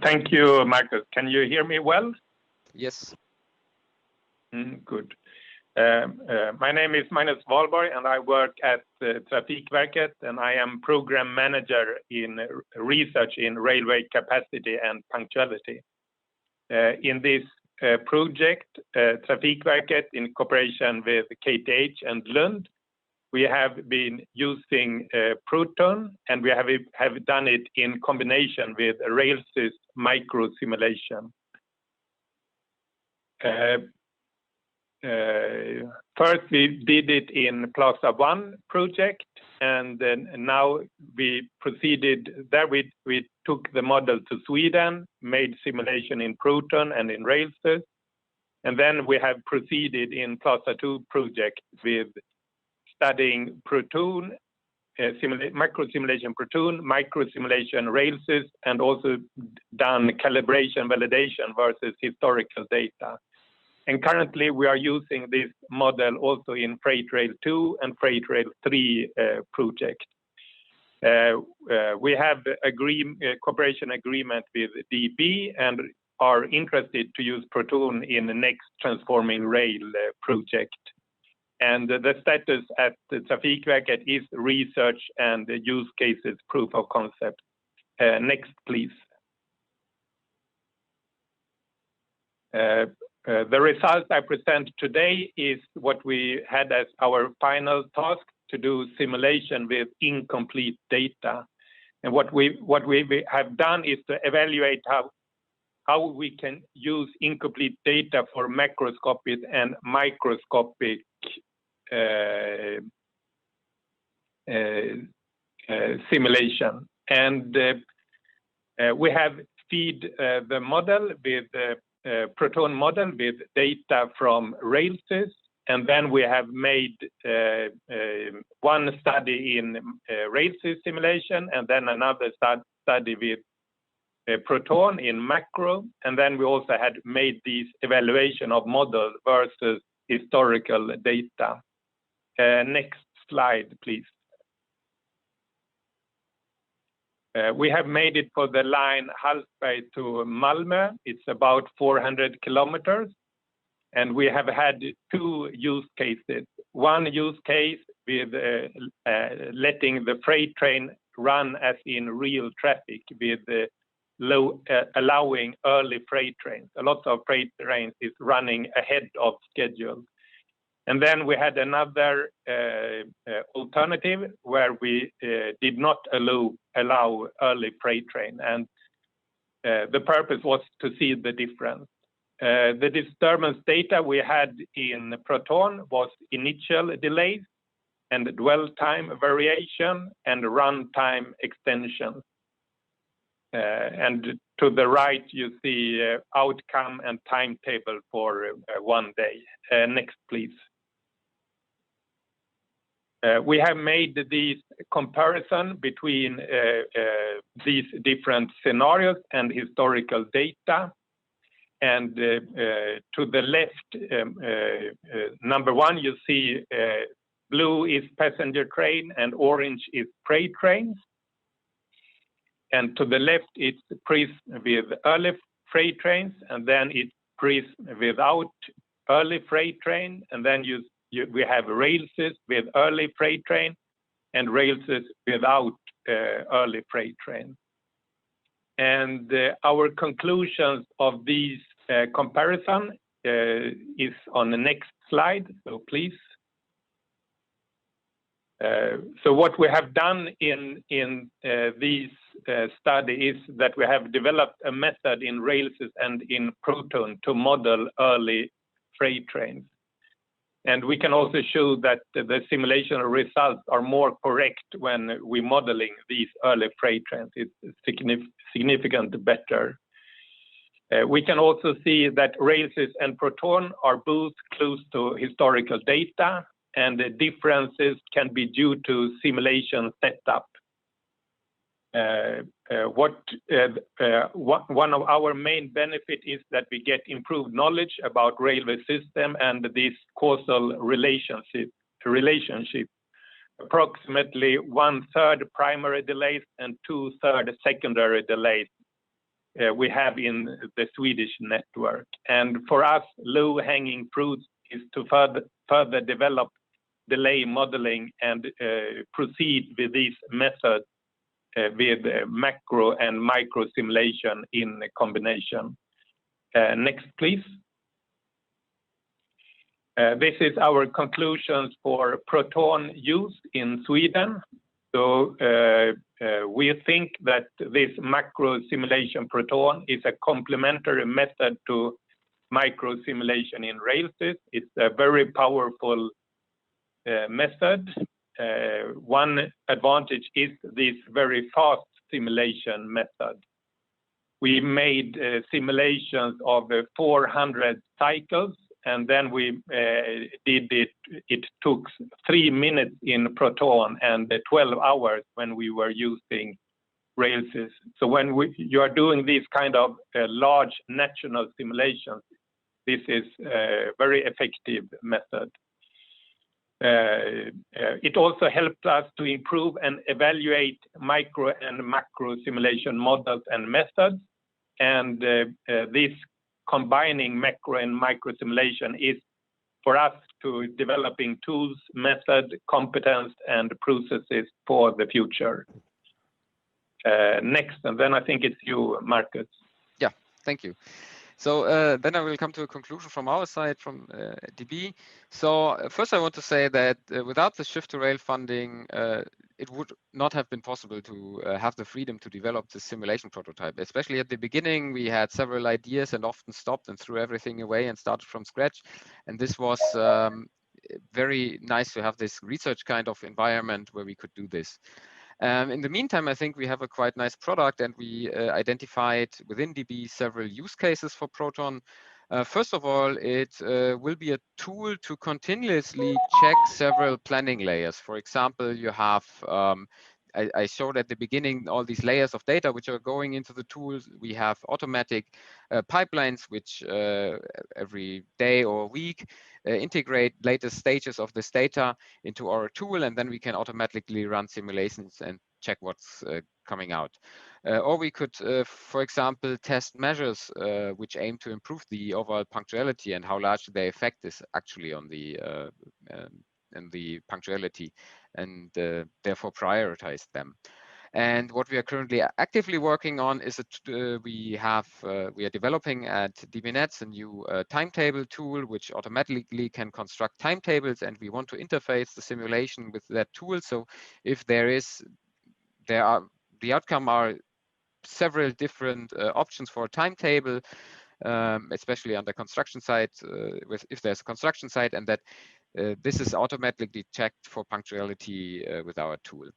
Thank you, Marcus. Can you hear me well? Yes. Good. My name is Magnus Wahlborg and I work at Trafikverket, and I am program manager in research in railway capacity and punctuality. In this project, Trafikverket in cooperation with KTH and Lund, we have been using Proton, and we have done it in combination with Railsys micro simulation. First, we did it in Plaza 1 project, and then now we proceeded there. We took the model to Sweden, made simulation in Proton and in Railsys, and then we have proceeded in Plaza 2 project with studying Proton, micro simulation Proton, micro simulation Railsys, and also done calibration validation versus historical data. And currently we are using this model also in Freight Rail 2 and Freight Rail 3 project. We have cooperation agreement with DB and are interested to use Proton in the next Transforming Rail project. And the status at the Trafikverket is research and use cases proof of concept. Next, please. The results I present today is what we had as our final task, to do simulation with incomplete data. And what we have done is to evaluate how we can use incomplete data for macroscopic and microscopic simulation. And we have feed the model with Proton model with data from Railsys, and then we have made one study in Railsys simulation, and then another study with Proton in macro, and then we also had made these evaluation of model versus historical data. Next slide, please. We have made it for the line Hallsberg to Malmö. It's about 400 kilometers. And we have had two use cases. One use case with letting the freight train run as in real traffic with allowing early freight trains. A lot of freight trains is running ahead of schedule. And then we had another alternative where we did not allow early freight train. And the purpose was to see the difference. The disturbance data we had in Proton was initial delays and dwell time variation and runtime extension. And to the right, you see outcome and timetable for 1 day. Next, please. We have made this comparison between these different scenarios and historical data. And to the left, number one, you see blue is passenger train and orange is freight trains. And to the left, it's prism with early freight trains, and then it's prism without early freight train, and then we have railses with early freight train and railses without early freight train. And our conclusions of these comparison is on the next slide, so please. So what we have done in these study is that we have developed a method in railses and in Proton to model early freight trains. And we can also show that the simulation results are more correct when we're modeling these early freight trains. It's significantly better. We can also see that railses and Proton are both close to historical data, and the differences can be due to simulation setup. One of our main benefits is that we get improved knowledge about railway system and this causal relationship. Approximately 1/3 primary delays and 2/3 secondary delays we have in the Swedish network. And for us, low-hanging fruits is to further develop delay modeling and proceed with these methods with macro and micro simulation in combination. Next, please. This is our conclusions for Proton use in Sweden. So we think that this macro simulation Proton is a complementary method to micro simulation in railses. It's a very powerful method. One advantage is this very fast simulation method. We made simulations of 400 cycles, and then we did it. It took 3 minutes in Proton and 12 hours when we were using railses. So when you are doing these kind of large national simulations, this is a very effective method. It also helped us to improve and evaluate micro and macro simulation models and methods. And this combining macro and micro simulation is for us to developing tools, method, competence, and processes for the future. Next, and then I think it's you, Marcus. Yeah, thank you. So then I will come to a conclusion from our side, from DB. So first I want to say that without the Shift2Rail funding, it would not have been possible to have the freedom to develop the simulation prototype. Especially at the beginning, we had several ideas and often stopped and threw everything away and started from scratch. And this was very nice to have this research kind of environment where we could do this. In the meantime, I think we have a quite nice product, and we identified within DB several use cases for Proton. First of all, it will be a tool to continuously check several planning layers. For example, you have I showed at the beginning all these layers of data which are going into the tools. We have automatic pipelines which every day or week integrate latest stages of this data into our tool, and then we can automatically run simulations and check what's coming out. Or we could, for example, test measures which aim to improve the overall punctuality and how large the effect is actually on the punctuality, and therefore prioritize them. And what we are currently actively working on is we are developing at DBNets a new timetable tool which automatically can construct timetables, and we want to interface the simulation with that tool. So if the outcome are several different options for a timetable, especially on the construction site, if there's a construction site, and that this is automatically checked for punctuality with our tool.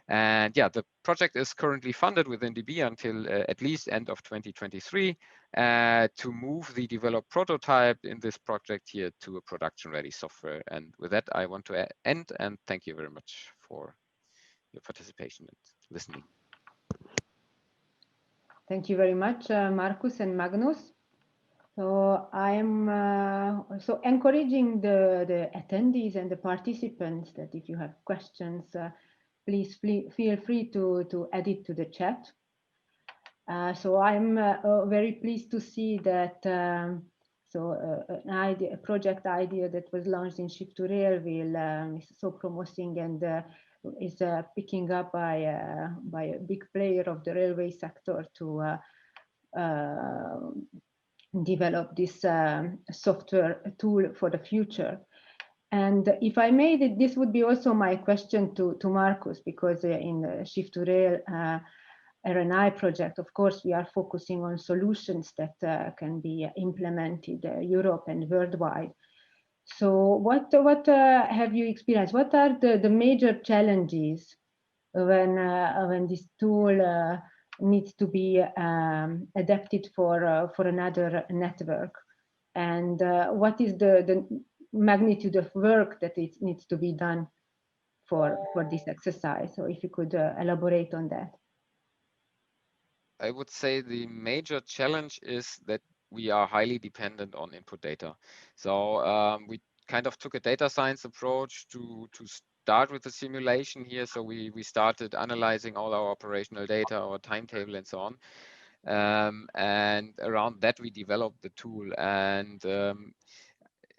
And yeah, the project is currently funded within DB until at least end of 2023 to move the developed prototype in this project here to a production-ready software. And with that, I want to end, and thank you very much for your participation and listening. Thank you very much, Markus and Magnus. So I'm so encouraging the attendees and the participants that if you have questions, please feel free to add it to the chat. So I'm very pleased to see that a project idea that was launched in Shift2Rail is so promising and is picking up by a big player of the railway sector to develop this software tool for the future. And if I made it, this would be also my question to Markus, because in the Shift2Rail RNI project, of course, we are focusing on solutions that can be implemented Europe and worldwide. So what have you experienced? What are the major challenges when this tool needs to be adapted for another network? And what is the magnitude of work that it needs to be done for this exercise? So if you could elaborate on that. I would say the major challenge is that we are highly dependent on input data. So we kind of took a data science approach to start with the simulation here. So we started analyzing all our operational data, our timetable, and so on. And around that, we developed the tool. And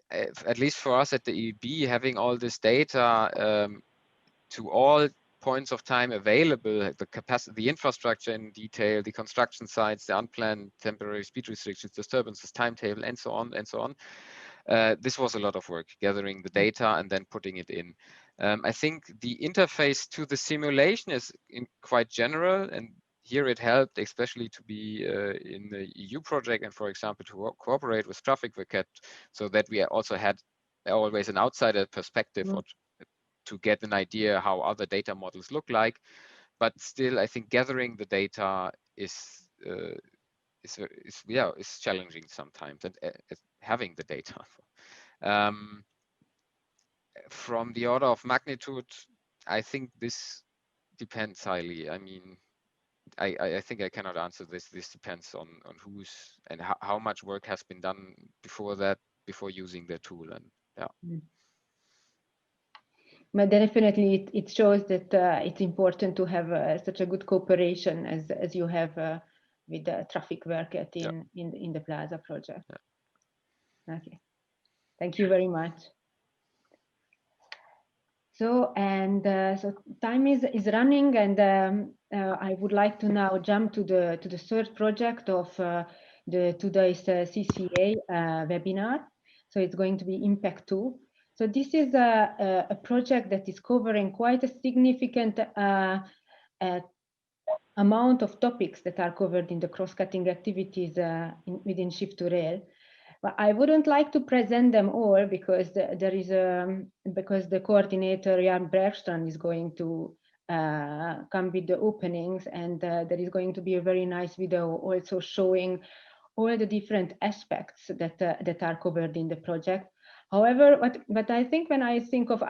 at least for us at the EEB, having all this data to all points of time available, the capacity, the infrastructure in detail, the construction sites, the unplanned temporary speed restrictions, disturbances, timetable, and so on and so on. This was a lot of work, gathering the data and then putting it in. I think the interface to the simulation is quite general, and here it helped especially to be in the EU project and, for example, to cooperate with Traffic Wicket, so that we also had always an outsider perspective or to get an idea how other data models look like. But still, I think gathering the data is challenging sometimes, and having the data. From the order of magnitude, I think this depends highly. I mean, I think I cannot answer this. This depends on who's and how much work has been done before using the tool, and yeah. But definitely, it shows that it's important to have such a good cooperation as you have with the Traffic Wicket in the Plaza project. Yeah. Okay, thank you very much. So so time is running, and I would like to now jump to the third project of today's CCA webinar. So it's going to be Impact 2. So this is a project that is covering quite a significant amount of topics that are covered in the cross-cutting activities within Shift2Rail. But I wouldn't like to present them all because because the coordinator Jan Bergstrand is going to come with the openings, and there is going to be a very nice video also showing all the different aspects that are covered in the project. However, what I think when I think of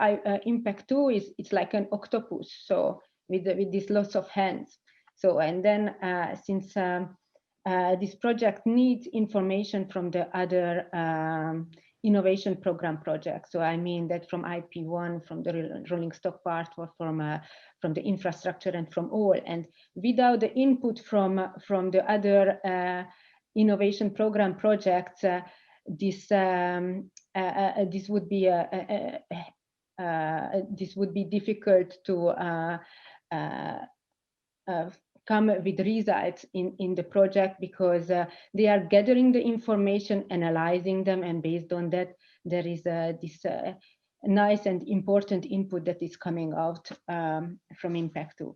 Impact 2 is it's like an octopus. So these lots of hands. So, and then since this project needs information from the other innovation program projects. So I mean that from IP1, from the rolling stock part, or from the infrastructure and from all. And without the input from the other innovation program projects, this would be difficult to come with results in the project, because they are gathering the information, analyzing them, and based on that there is this nice and important input that is coming out from Impact2.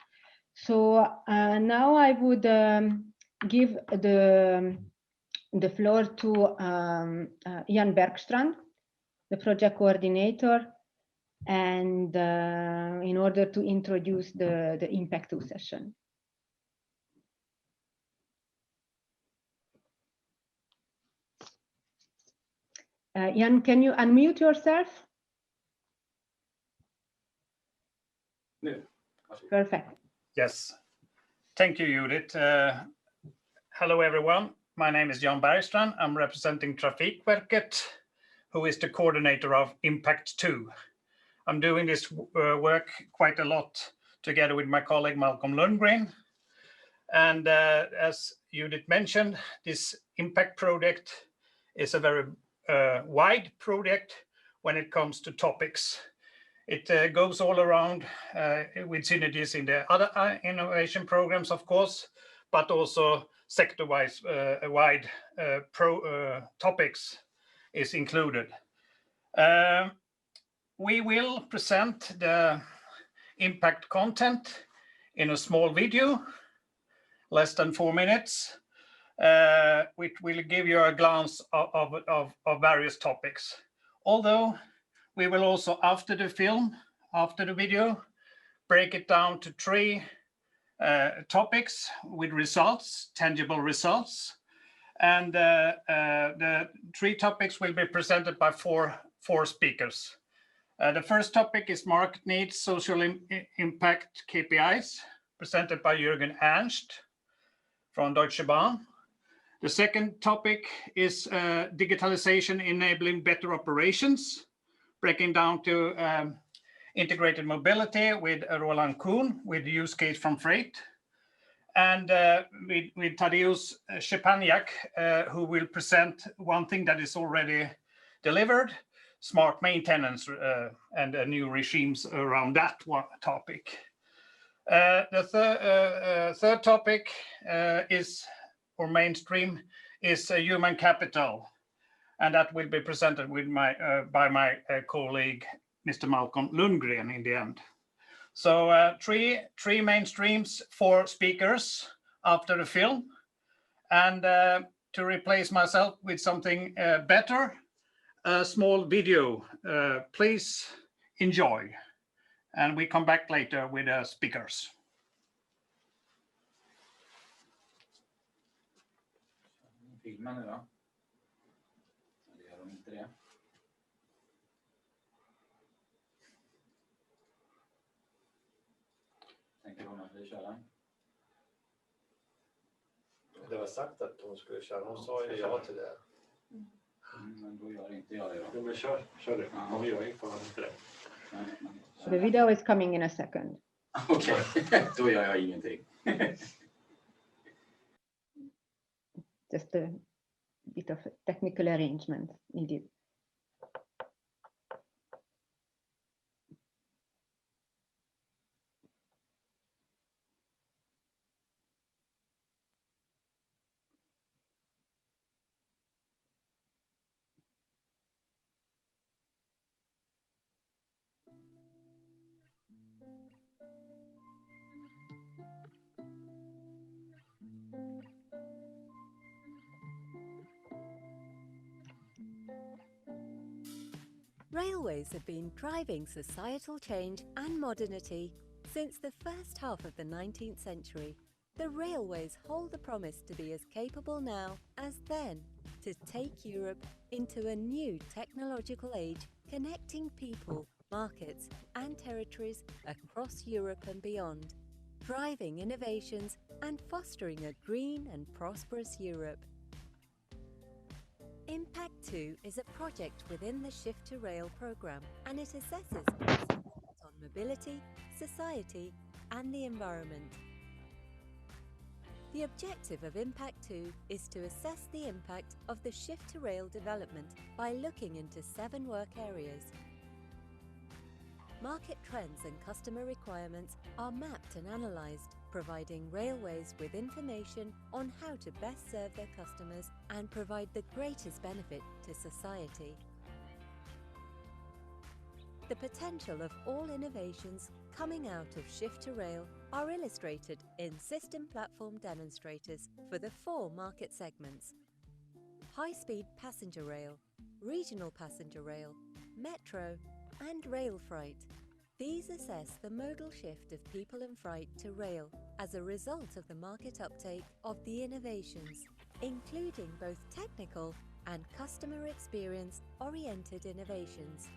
So now I would give the floor to Jan Bergstrand, the project coordinator, and in order to introduce the Impact2 session. Jan, can you unmute yourself? No. Perfect. Yes. Thank you, Judith. Hello, everyone. My name is Jan Bergstrand. I'm representing Trafikverket, who is the coordinator of Impact2. I'm doing this work quite a lot together with my colleague Malcolm Lundgren. And as Judith mentioned, this impact project is a very wide project when it comes to topics. It goes all around with synergies in the other innovation programs, of course, but also sector-wise wide topics is included. We will present the impact content in a small video, less than 4 minutes, which will give you a glance of various topics. Although we will also, after the film, after the video, break it down to 3 topics with results, tangible results. And the 3 topics will be presented by four speakers. The first topic is market needs, social impact KPIs, presented by Jürgen Ernst from Deutsche Bahn. The second topic is digitalization enabling better operations, breaking down to integrated mobility with Roland Kuhn, with the use case from freight. And with Tadeusz Szczepaniak, who will present one thing that is already delivered, smart maintenance and new regimes around that one topic. The third topic or mainstream is human capital, and that will be presented with by my colleague, Mr. Malcolm Lundgren, in the end. So 3 mainstreams, 4 speakers after the film, and to replace myself with something better, a small video. Please enjoy, and we come back later with the speakers. Filmen nu då? Det gör de inte det. Tänker hon att vi kör den? Det var sagt att hon skulle köra. Hon sa ju ja till det. Men då gör inte jag det då. Jo, men kör det. Hon gör inte det. So the video is coming in a second. Okej, då gör jag ingenting. Just a bit of technical arrangement needed. Railways have been driving societal change and modernity since the first half of the 19th century. The railways hold the promise to be as capable now as then, to take Europe into a new technological age, connecting people markets and territories across Europe and beyond, driving innovations and fostering a green and prosperous Europe. Impact 2 is a project within the Shift2Rail programme, and it assesses on mobility, society and the environment. The objective of Impact 2 is to assess the impact of the Shift2Rail development by looking into 7 work areas. Market trends and customer requirements are mapped and analysed, providing railways with information on how to best serve their customers and provide the greatest benefit to society. The potential of all innovations coming out of Shift2Rail are illustrated in system platform demonstrators for the 4 market segments: high-speed passenger rail, regional passenger rail, metro and rail freight. These assess the modal shift of people and freight to rail as a result of the market uptake of the innovations, including both technical and customer experience oriented innovations.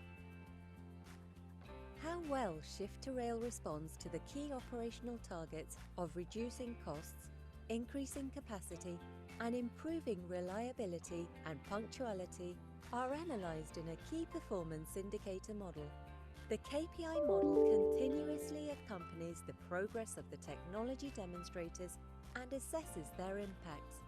How well Shift2Rail responds to the key operational targets of reducing costs, increasing capacity and improving reliability and punctuality are analysed in a key performance indicator model. The KPI model continuously accompanies the progress of the technology demonstrators and assesses their impacts.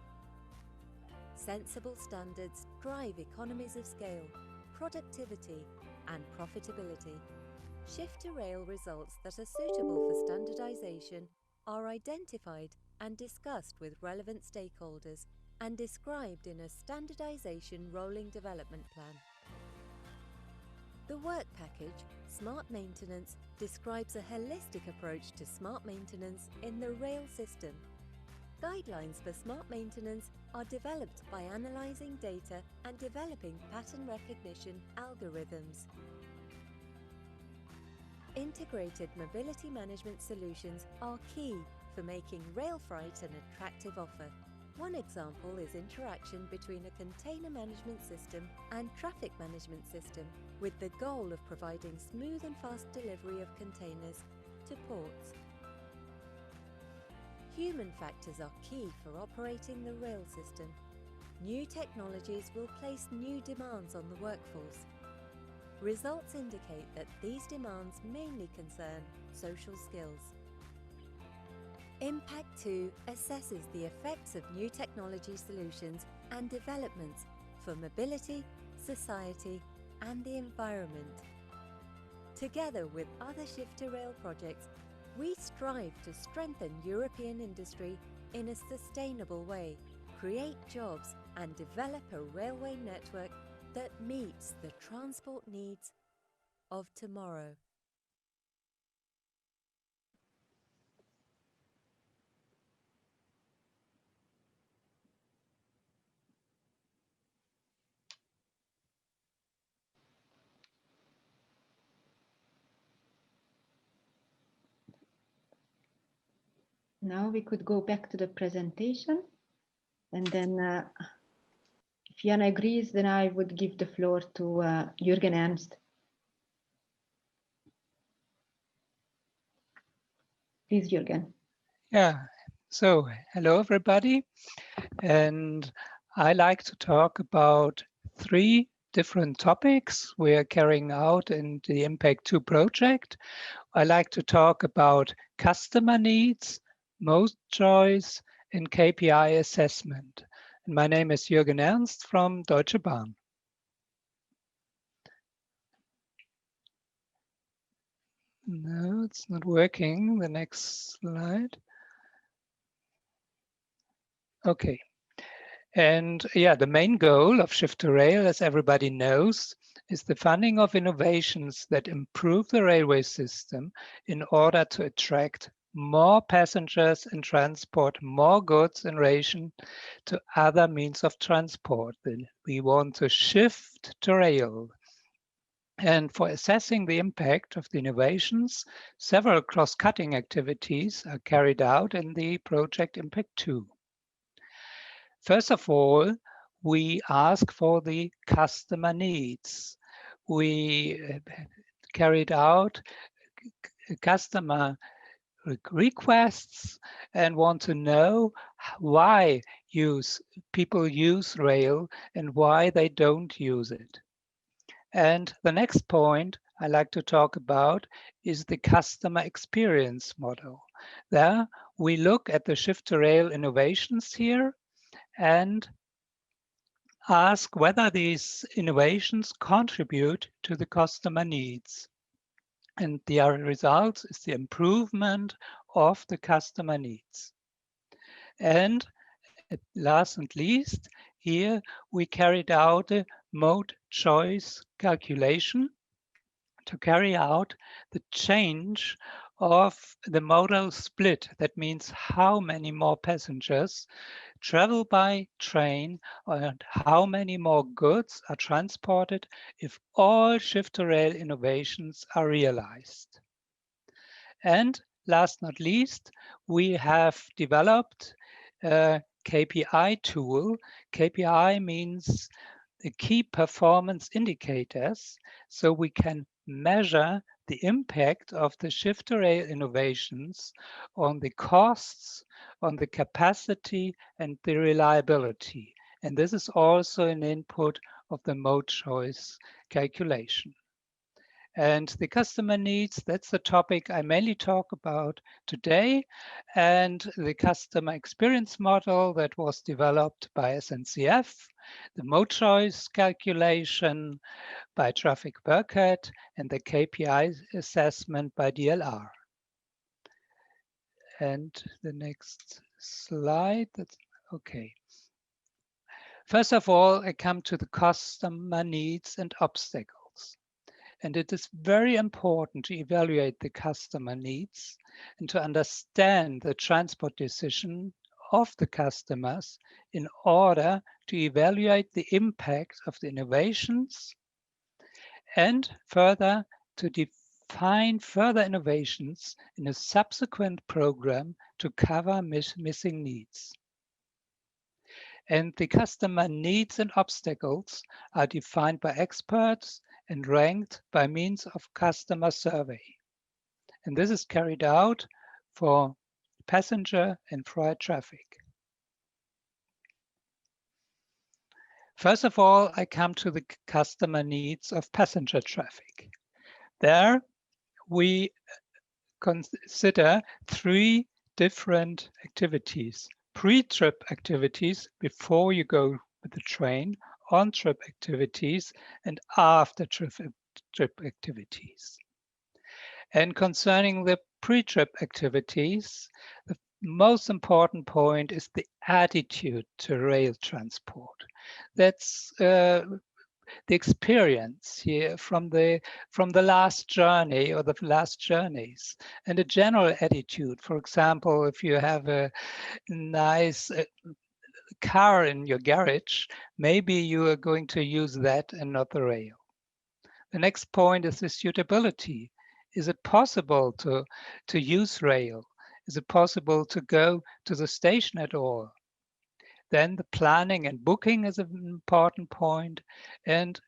Sensible standards drive economies of scale, productivity and profitability. Shift2Rail results that are suitable for standardization are identified and discussed with relevant stakeholders and described in a standardization rolling development plan. The work package, Smart Maintenance, describes a holistic approach to smart maintenance in the rail system. Guidelines for smart maintenance are developed by analysing data and developing pattern recognition algorithms. Integrated mobility management solutions are key for making rail freight an attractive offer. One example is interaction between a container management system and traffic management system, with the goal of providing smooth and fast delivery of containers to ports. Human factors are key for operating the rail system. New technologies will place new demands on the workforce. Results indicate that these demands mainly concern social skills. Impact 2 assesses the effects of new technology solutions and developments for mobility, society and the environment. Together with other Shift2Rail projects, we strive to strengthen European industry in a sustainable way, create jobs and develop a railway network that meets the transport needs of tomorrow. Now we could go back to the presentation, and then if Jana agrees, then I would give the floor to Jürgen Ernst. Please, Jürgen. Yeah, so hello everybody, and I like to talk about 3 different topics we are carrying out in the Impact 2 project. I like to talk about customer needs, most choice, and KPI assessment. And my name is Jürgen Ernst from Deutsche Bahn. No, it's not working. The next slide. Okay. And yeah, the main goal of Shift2Rail, as everybody knows, is the funding of innovations that improve the railway system in order to attract more passengers and transport more goods and ration to other means of transport. We want to shift to rail. And for assessing the impact of the innovations, several cross-cutting activities are carried out in the project Impact 2. First of all, we ask for the customer needs. carried out customer requests and want to know why people use rail and why they don't use it. And the next point I like to talk about is the customer experience model. There we look at the Shift2Rail innovations here and ask whether these innovations contribute to the customer needs. And the result is the improvement of the customer needs. And last and least, here we carried out a mode choice calculation to carry out the change of the modal split. That means how many more passengers travel by train and how many more goods are transported if all Shift2Rail innovations are realized. And last not least, we have developed a KPI tool. KPI means the key performance indicators, so we can measure the impact of the Shift2Rail innovations on the costs, on the capacity, and the reliability. And this is also an input of the mode choice calculation. And the customer needs, that's the topic I mainly talk about today. And the customer experience model that was developed by SNCF, the mode choice calculation by Traffic Burkett, and the KPI assessment by DLR. And the next slide, that's okay. First of all, I come to the customer needs and obstacles. And it is very important to evaluate the customer needs and to understand the transport decision of the customers in order to evaluate the impact of the innovations and further to define further innovations in a subsequent program to cover missing needs. And the customer needs and obstacles are defined by experts and ranked by means of customer survey. And this is carried out for passenger and freight traffic. First of all, I come to the customer needs of passenger traffic. There we consider three different activities. Pre-trip activities before you go with the train, on-trip activities, and after-trip activities. And concerning the pre-trip activities, the most important point is the attitude to rail transport. That's the experience here from the last journey or the last journeys, and a general attitude. For example, if you have a nice car in your garage, maybe you are going to use that and not the rail. The next point is the suitability. Is it possible to use rail? Is it possible to go to the station at all? Then the planning and booking is an important point. And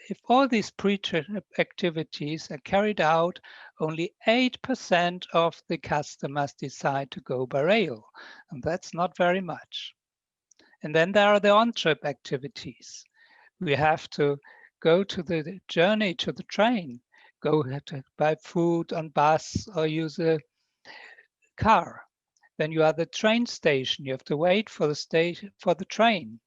if all these pre-trip activities are carried out, only 8% of the customers decide to go by rail. And that's not very much. And then there are the on-trip activities. We have to go to the journey to the train, go to buy food on bus or use a car. Then you are at the train station. You have to wait for the train.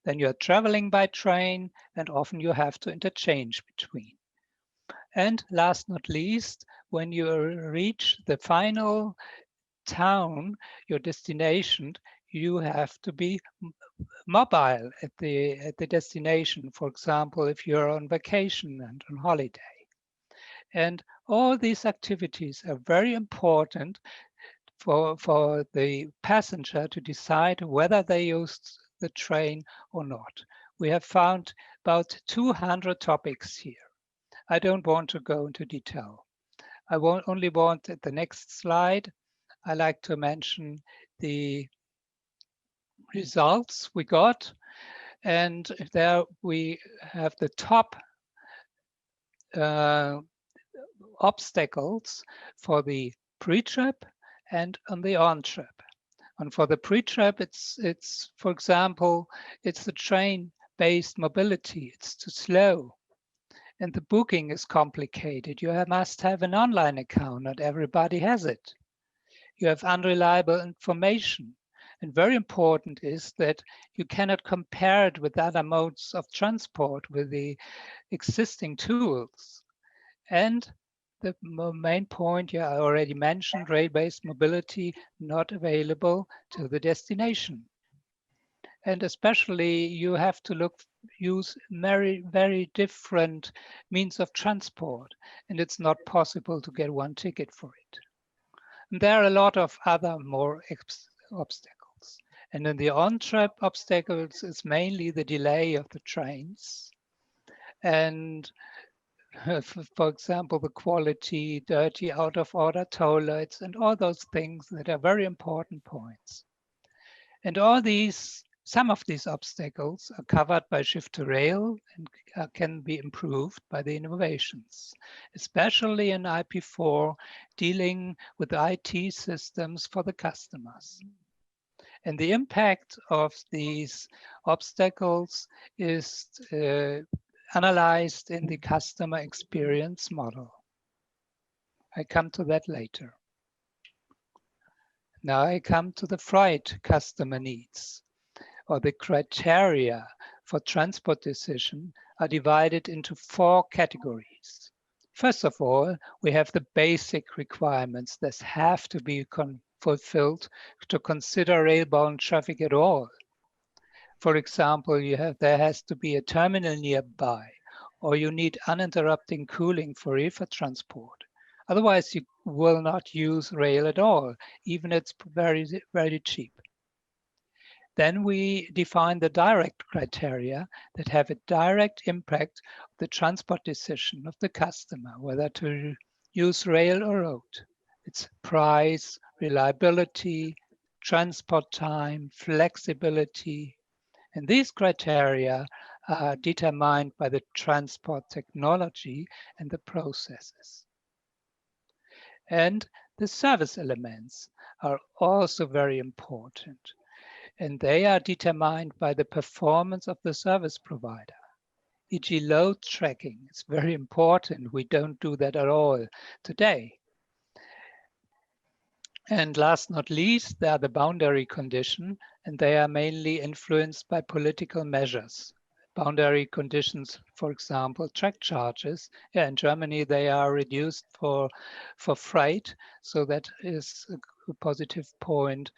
Then you are traveling by train, and often you have to interchange between. And last not least, when you reach the final town, your destination, you have to be mobile at the destination. For example, if you're on vacation and on holiday. And all these activities are very important for the passenger to decide whether they use the train or not. We have found about 200 topics here. I don't want to go into detail. I only want at the next slide, I like to mention the results we got. And there we have the top obstacles for the pre-trip and on the on-trip. And for the pre-trip, it's for example, it's the train-based mobility. It's too slow. And the booking is complicated. You must have an online account. Not everybody has it. You have unreliable information. And very important is that you cannot compare it with other modes of transport with the existing tools. And the main point I already mentioned, rail-based mobility not available to the destination. And especially you have to use very different means of transport, and it's not possible to get one ticket for it. And there are a lot of other more obstacles. And in the on-trip obstacles, it's mainly the delay of the trains. And for example, the quality, dirty, out of order toilets, and all those things that are very important points. And some of these obstacles are covered by Shift2Rail and can be improved by the innovations, especially in IP4, dealing with IT systems for the customers. And the impact of these obstacles is analyzed in the customer experience model. I come to that later. Now I come to the freight customer needs, or the criteria for transport decision are divided into 4 categories. First of all, we have the basic requirements that have to be fulfilled to consider rail-bound traffic at all. For example, there has to be a terminal nearby, or you need uninterrupted cooling for reefer transport. Otherwise, you will not use rail at all, even it's very cheap. Then we define the direct criteria that have a direct impact on the transport decision of the customer, whether to use rail or road. It's price, reliability, transport time, flexibility. And these criteria are determined by the transport technology and the processes. And the service elements are also very important. And they are determined by the performance of the service provider. E.g. load tracking is very important. We don't do that at all today. And last not least, there are the boundary condition, and they are mainly influenced by political measures. Boundary conditions, for example, track charges. Yeah, in Germany, they are reduced for freight. So that is a positive point,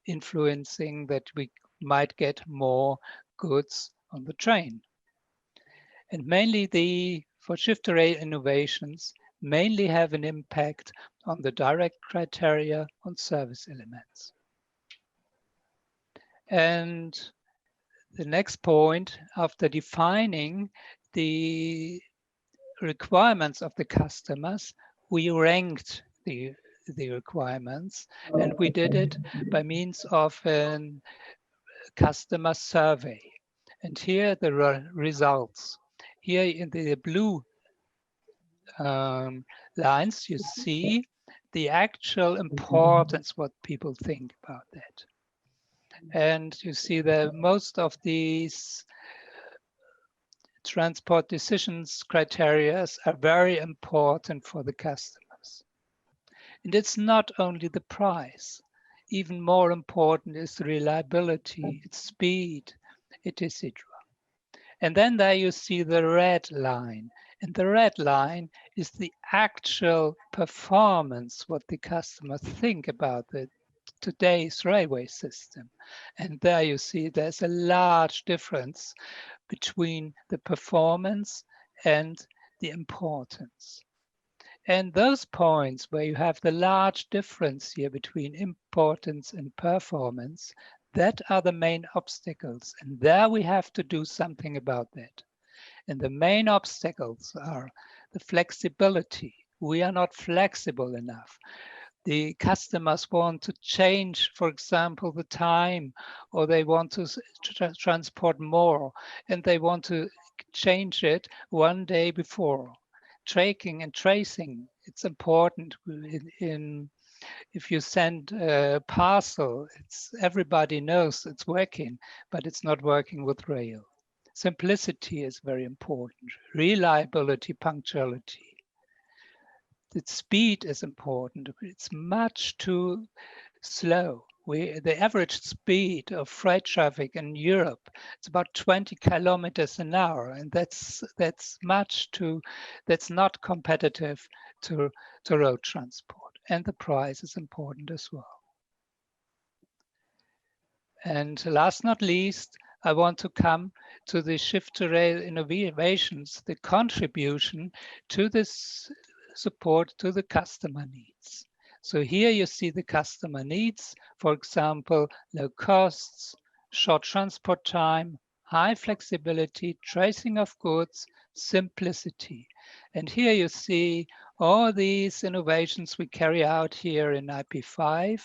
influencing that we might get more goods on the train. And mainly for Shift2Rail innovations, mainly have an impact on the direct criteria on service elements. And the next point, after defining the requirements of the customers, we ranked the requirements, and we did it by means of a customer survey. And here the results. Here in the blue lines, you see the actual importance, what people think about that. And you see that most of these transport decisions criteria are very important for the customers. And it's not only the price. Even more important is the reliability, its speed, etc. And then there you see the red line. And the red line is the actual performance, what the customers think about today's railway system. And there you see there's a large difference between the performance and the importance. And those points where you have the large difference here between importance and performance, that are the main obstacles. And there we have to do something about that. And the main obstacles are the flexibility. We are not flexible enough. The customers want to change, for example, the time, or they want to transport more, and they want to change it one day before. Tracking and tracing It's important if you send a parcel, everybody knows it's working, but it's not working with rail. Simplicity is very important. Reliability, punctuality. The speed is important. It's much too slow. The average speed of freight traffic in Europe, it's about 20 kilometers an hour, and that's not competitive to road transport. And the price is important as well. And last not least, I want to come to the Shift2Rail innovations, the contribution to this support to the customer needs. So here you see the customer needs, for example, low costs, short transport time, high flexibility, tracing of goods, simplicity. And here you see all these innovations we carry out here in IP5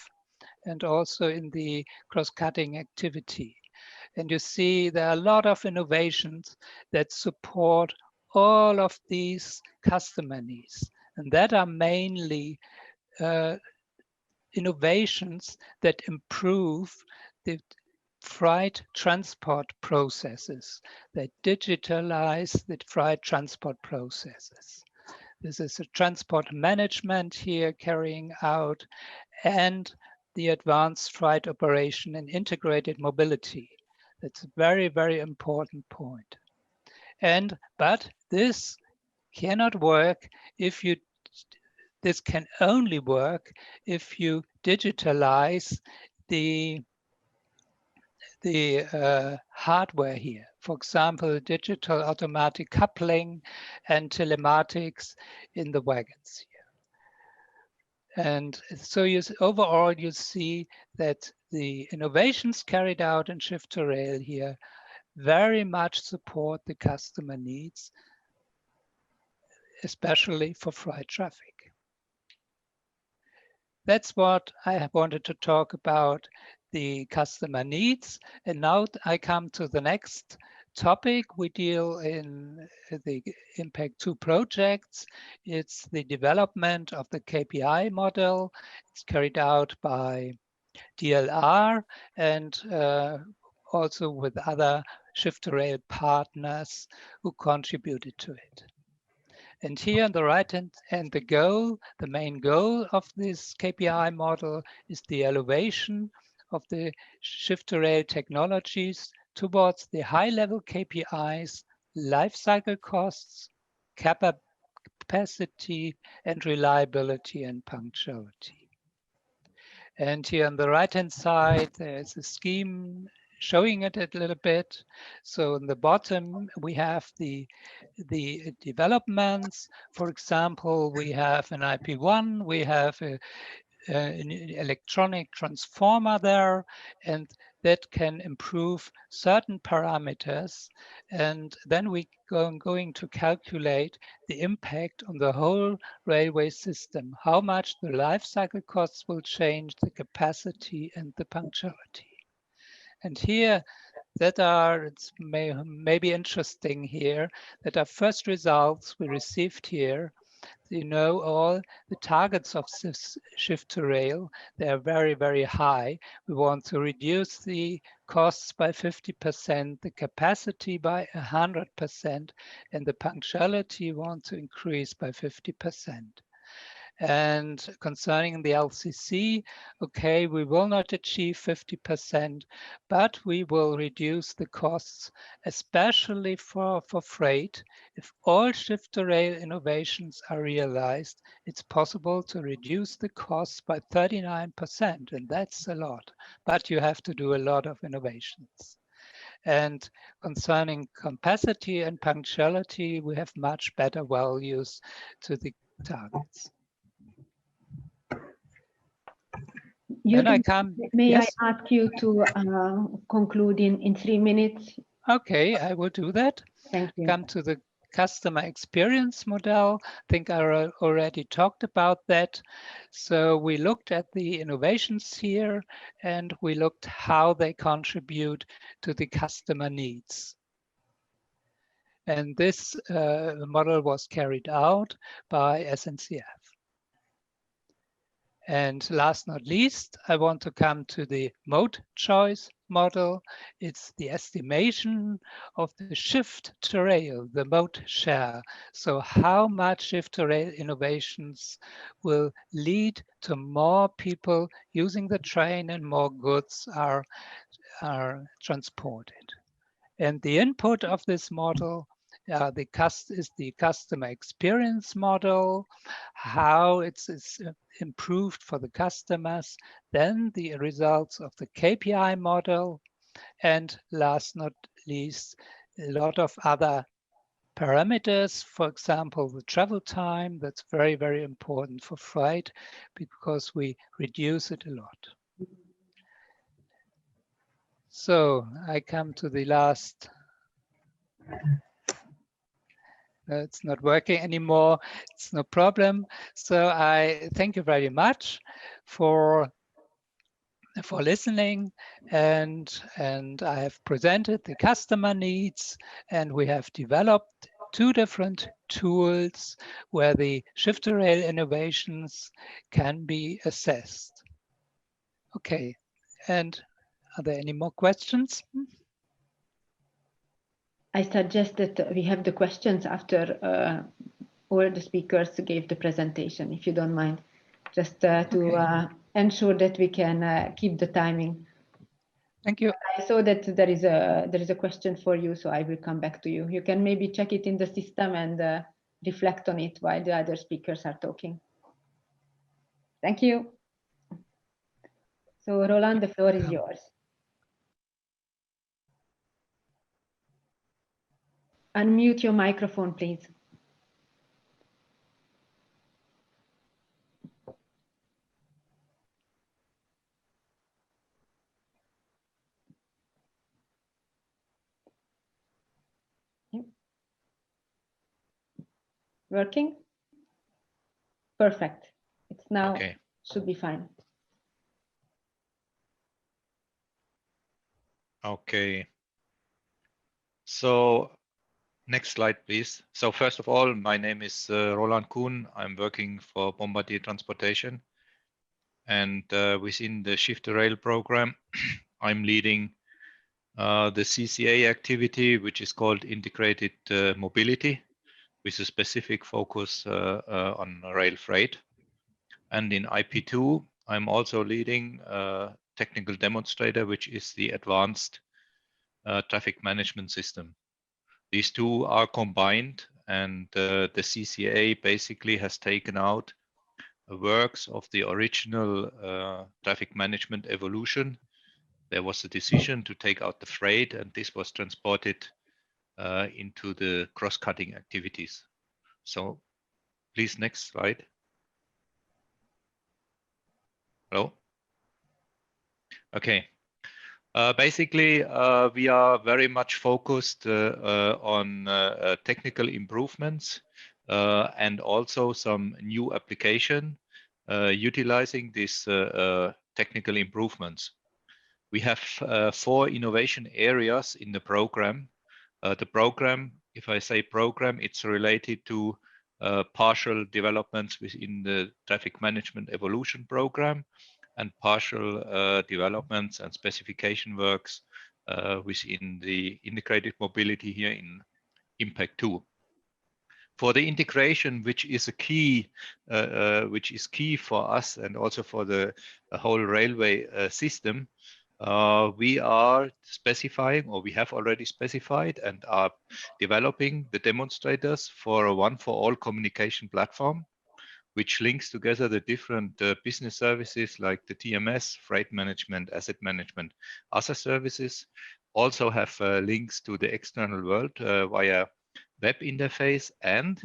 and also in the cross-cutting activity. And you see there are a lot of innovations that support all of these customer needs. And that are mainly innovations that improve the freight transport processes, that digitalize the freight transport processes. This is a transport management here carrying out, and the advanced freight operation and integrated mobility. That's a very, very important point. But this cannot work if you, this can only work if you digitalize the hardware here. For example, digital automatic coupling and telematics in the wagons here. And so overall, you see that the innovations carried out in Shift2Rail here very much support the customer needs, especially for freight traffic. That's what I wanted to talk about, the customer needs. And now I come to the next topic. We deal in the Impact 2 projects. It's the development of the KPI model. It's carried out by DLR and also with other Shift2Rail partners who contributed to it. And here on the right hand, and the main goal of this KPI model is the elevation of the Shift2Rail technologies towards the high-level KPIs, life cycle costs, capacity, and reliability and punctuality. And here on the right-hand side, there's a scheme showing it a little bit. So in the bottom, we have the developments. For example, we have an IP1, we have an electronic transformer there, and that can improve certain parameters. And then we going to calculate the impact on the whole railway system, how much the life cycle costs will change, the capacity and the punctuality. And here, it's maybe interesting here, that our first results we received here, you know, all the targets of this Shift2Rail, they are very, very high. We want to reduce the costs by 50%, the capacity by 100%, and the punctuality we want to increase by 50%. And concerning the LCC, okay, we will not achieve 50%, but we will reduce the costs, especially for freight. If all Shift2Rail innovations are realized, it's possible to reduce the costs by 39%, and that's a lot. But you have to do a lot of innovations. And concerning capacity and punctuality, we have much better values to the targets. May I ask you to conclude in 3 minutes? Okay, I will do that. Thank you. Come to the customer experience model. I think I already talked about that. So we looked at the innovations here, and we looked how they contribute to the customer needs. And this model was carried out by SNCF. And last not least, I want to come to the mode choice model. It's the estimation of the shift to rail, the mode share. So how much shift to rail innovations will lead to more people using the train and more goods are transported. And the input of this model is the customer experience model, how it's improved for the customers, then the results of the KPI model, and last not least, a lot of other parameters, for example, the travel time, that's very, very important for freight because we reduce it a lot. So I come to the last. It's not working anymore. It's no problem. So I thank you very much for listening, and I have presented the customer needs, and we have developed 2 different tools where the Shift2Rail innovations can be assessed. Okay, and are there any more questions? I suggest that we have the questions after all the speakers gave the presentation, if you don't mind, just to ensure that we can keep the timing. Thank you. I saw that there is a question for you, so I will come back to you. You can maybe check it in the system and reflect on it while the other speakers are talking. Thank you. So Roland, the floor is yours. Unmute your microphone, please. Working? Perfect. It's now okay. Should be fine. Okay. So next slide, please. So first of all, my name is Roland Kuhn. I'm working for Bombardier Transportation. And within the Shift2Rail program, I'm leading the CCA activity, which is called Integrated Mobility, with a specific focus on rail freight. And in IP2, I'm also leading a technical demonstrator, which is the advanced traffic management system. These two are combined, and the CCA basically has taken out works of the original traffic management evolution. There was a decision to take out the freight, and this was transported into the cross-cutting activities. So please, next slide. Hello? Okay. Basically, we are very much focused on technical improvements and also some new application utilizing these technical improvements. We have 4 innovation areas in the program. The program, if I say program, it's related to partial developments within the traffic management evolution program and partial developments and specification works within the integrated mobility here in Impact 2. For the integration, which is a key, which is key for us and also for the whole railway system, we are specifying, or we have already specified and are developing the demonstrators for a one-for-all communication platform, which links together the different business services like the TMS, freight management, asset management, other services. Also have links to the external world via web interface, and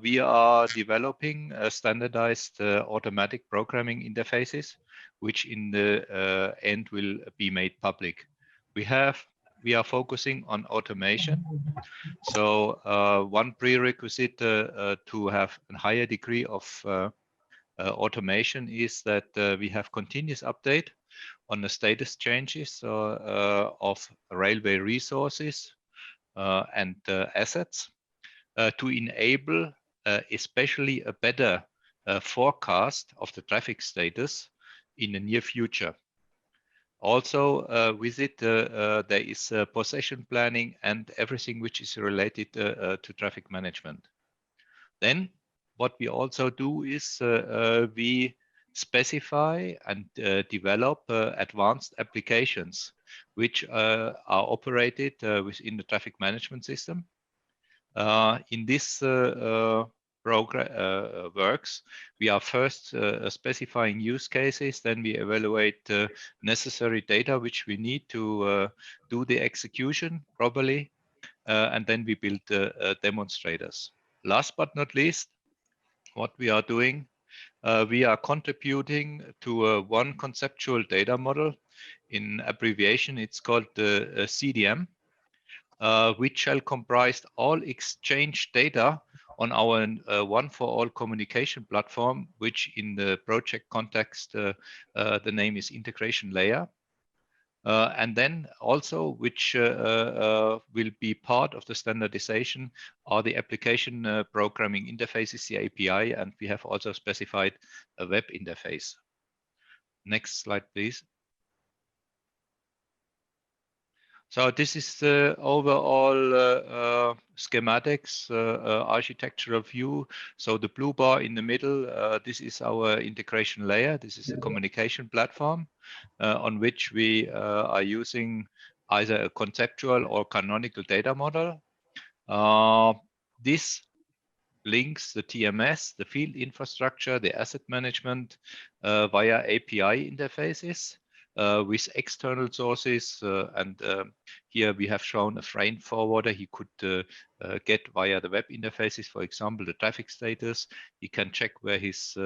we are developing standardized automatic programming interfaces, which in the end will be made public. We are focusing on automation. So one prerequisite to have a higher degree of automation is that we have continuous update on the status changes of railway resources, and assets to enable especially a better forecast of the traffic status in the near future. Also, with it, there is possession planning and everything which is related to traffic management. Then what we also do is we specify and develop advanced applications which are operated within the traffic management system. In this program works, we are first specifying use cases, then we evaluate necessary data which we need to do the execution properly, and then we build demonstrators. Last but not least, what we are doing, we are contributing to one conceptual data model. In abbreviation, it's called the CDM, which shall comprise all exchange data on our one-for-all communication platform, which in the project context, the name is integration layer. And then also, which will be part of the standardization, are the application programming interfaces, the API, and we have also specified a web interface. Next slide, please. So this is the overall schematics, architectural view. So the blue bar in the middle, this is our integration layer. This is a communication platform on which we are using either a conceptual or canonical data model. This links the TMS, the field infrastructure, the asset management via API interfaces with external sources. And here we have shown a freight forwarder. He could get via the web interfaces, for example, the traffic status. He can check where his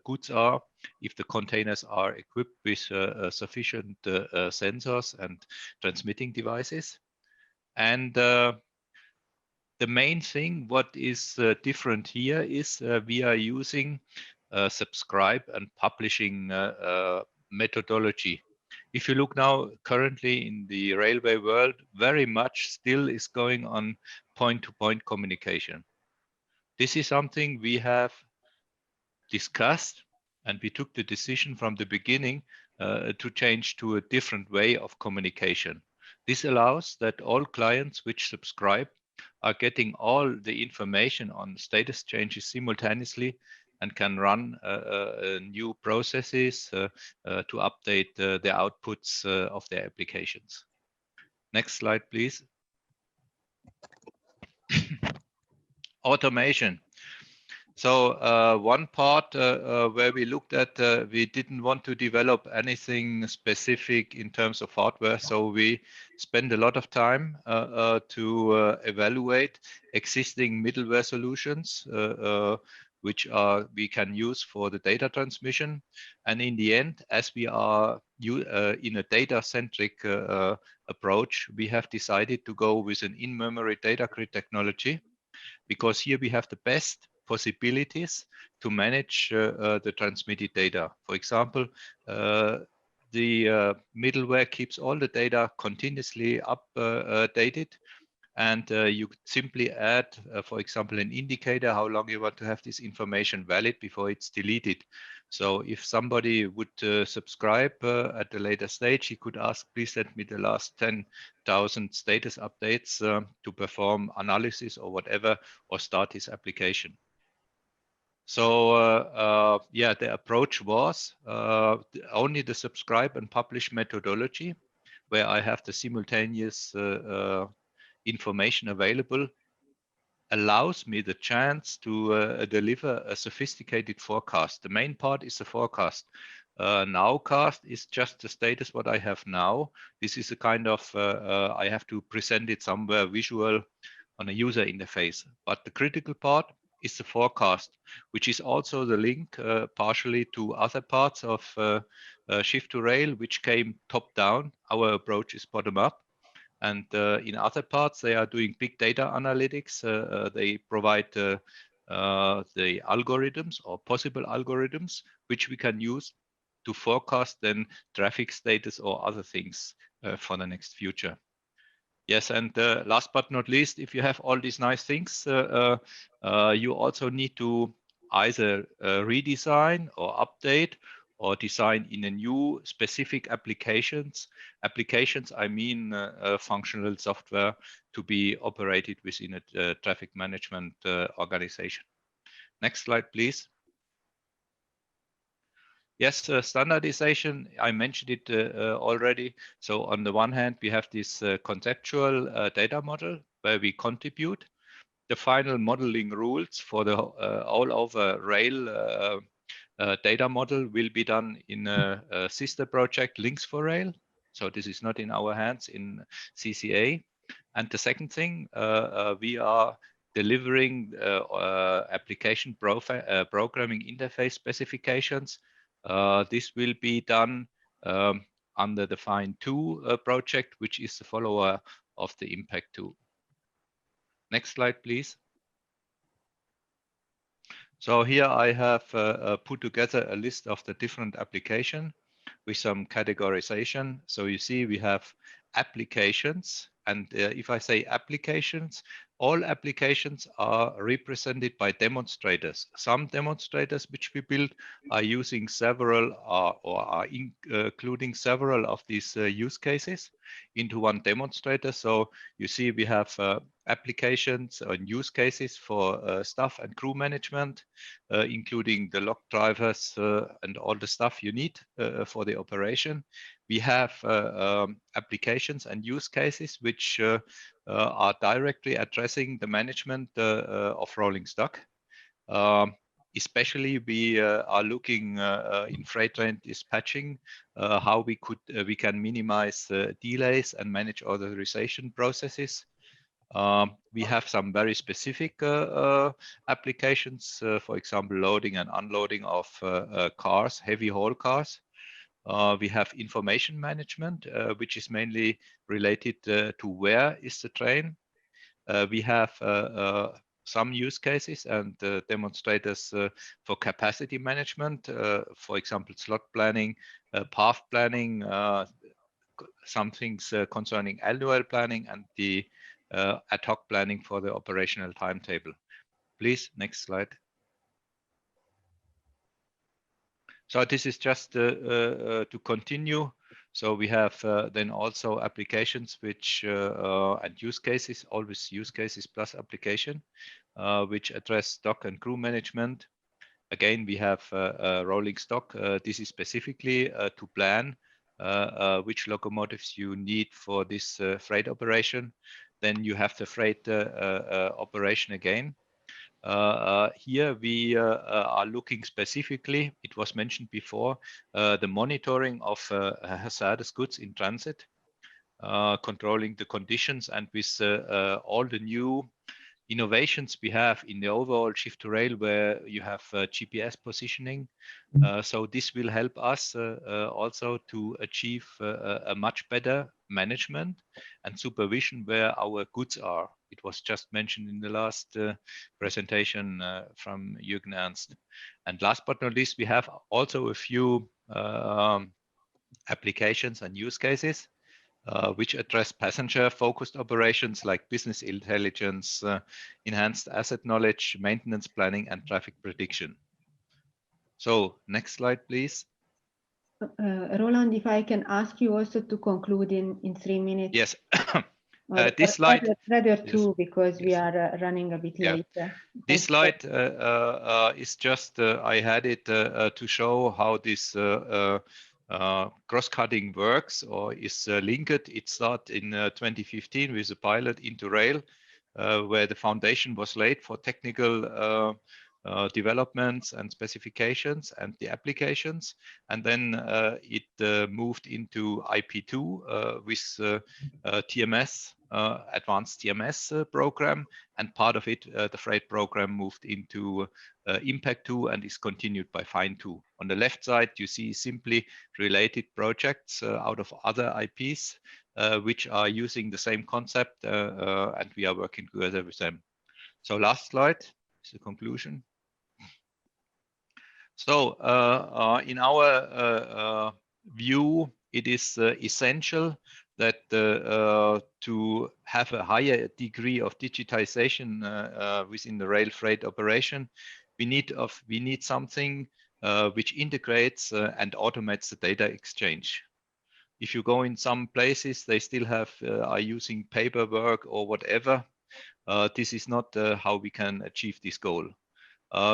goods are, if the containers are equipped with sufficient sensors and transmitting devices. And the main thing what is different here is we are using subscribe and publishing methodology. If you look now currently in the railway world, very much still is going on point-to-point communication. This is something we have discussed, and we took the decision from the beginning to change to a different way of communication. This allows that all clients which subscribe are getting all the information on status changes simultaneously and can run new processes to update the outputs of their applications. Next slide, please. Automation. So one part where we looked at, we didn't want to develop anything specific in terms of hardware. So we spend a lot of time to evaluate existing middleware solutions, which we can use for the data transmission. And in the end, as we are in a data-centric approach, we have decided to go with an in-memory data grid technology, because here we have the best possibilities to manage the transmitted data. For example, the middleware keeps all the data continuously updated, and you could simply add, for example, an indicator how long you want to have this information valid before it's deleted. So if somebody would subscribe at a later stage, he could ask, please send me the last 10,000 status updates to perform analysis or whatever, or start his application. So yeah, the approach was only the subscribe and publish methodology, where I have the simultaneous information available, allows me the chance to deliver a sophisticated forecast. The main part is the forecast. Nowcast is just the status what I have now. This is a kind of, I have to present it somewhere visual on a user interface. But the critical part is the forecast, which is also the link partially to other parts of Shift2Rail, which came top down. Our approach is bottom up. And in other parts, they are doing big data analytics. They provide the algorithms or possible algorithms, which we can use to forecast then traffic status or other things for the next future. Yes, and last but not least, if you have all these nice things, you also need to either redesign or update or design in a new specific applications. Applications, I mean functional software to be operated within a traffic management organization. Next slide, please. Yes, standardization, I mentioned it already. So on the one hand, we have this conceptual data model where we contribute. The final modeling rules for the all over rail data model will be done in a sister project, Links4Rail. So this is not in our hands in CCA. And the second thing, we are delivering application programming interface specifications. This will be done under the Find2 project, which is the follower of the Impact2. Next slide, please. So here I have put together a list of the different applications with some categorization. So you see we have applications, and if I say applications, all applications are represented by demonstrators. Some demonstrators which we build are using several or are including several of these use cases into one demonstrator. So you see we have applications and use cases for staff and crew management, including the log drivers and all the stuff you need for the operation. We have applications and use cases which are directly addressing the management of rolling stock. Especially we are looking in freight train dispatching how we can minimize delays and manage authorization processes. We have some very specific applications, for example, loading and unloading of cars, heavy haul cars. We have information management, which is mainly related to where is the train. We have some use cases and demonstrators for capacity management, for example, slot planning, path planning, some things concerning annual planning, and the ad hoc planning for the operational timetable. Please, next slide. So this is just to continue. So we have then also applications which and use cases, always use cases plus application, which address stock and crew management. Again, we have rolling stock. This is specifically to plan which locomotives you need for this freight operation. Then you have the freight operation again. Here we are looking specifically, it was mentioned before, the monitoring of hazardous goods in transit, controlling the conditions, and with all the new innovations we have in the overall Shift2Rail, where you have GPS positioning. So this will help us also to achieve a much better management and supervision where our goods are. It was just mentioned in the last presentation from Jürgen Ernst. And last but not least, we have also a few applications and use cases which address passenger-focused operations like business intelligence, enhanced asset knowledge, maintenance planning, and traffic prediction. So next slide, please. Roland, if I can ask you also to conclude in 3 minutes. Yes. This slide. Rather two, because we are running a bit late. This slide is just, I had it to show how this cross-cutting works or is linked. It started in 2015 with a pilot Intraday, where the foundation was laid for technical developments and specifications and the applications. And then it moved into IP2 with TMS, advanced TMS program. And part of it, the freight program, moved into Impact2 and is continued by Find2. On the left side, you see simply related projects out of other IPs, which are using the same concept, and we are working together with them. So last slide is the conclusion. So in our view, it is essential that to have a higher degree of digitization within the rail freight operation, we need something which integrates and automates the data exchange. If you go in some places, they still are using paperwork or whatever. This is not how we can achieve this goal.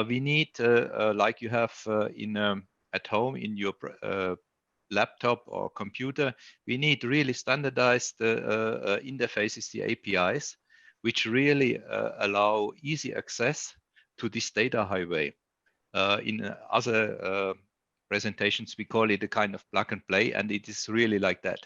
We need, like you have at home in your laptop or computer, we need really standardized interfaces, the APIs, which really allow easy access to this data highway. In other presentations, we call it a kind of plug and play, and it is really like that.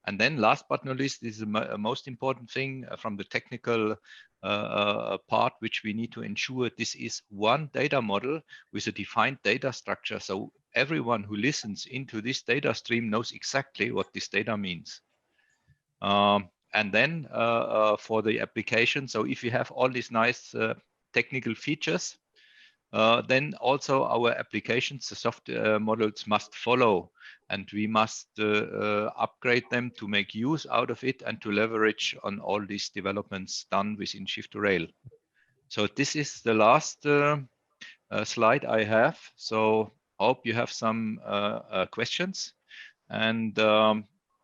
And then last but not least, this is the most important thing from the technical part, which we need to ensure this is one data model with a defined data structure. So everyone who listens into this data stream knows exactly what this data means. And then for the application, so if you have all these nice technical features, then also our applications, the software models must follow, and we must upgrade them to make use out of it and to leverage on all these developments done within Shift2Rail. So this is the last slide I have. So hope you have some questions. And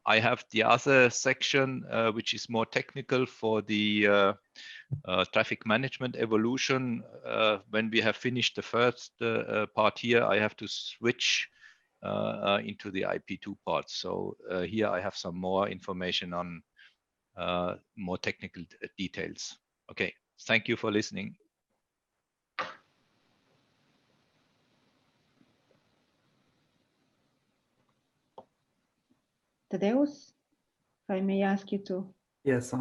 I have the other section, which is more technical for the traffic management evolution. When we have finished the first part here, I have to switch into the IP2 part. So here I have some more information on more technical details. Okay, thank you for listening. Tadeusz, if I may ask you to. Yes,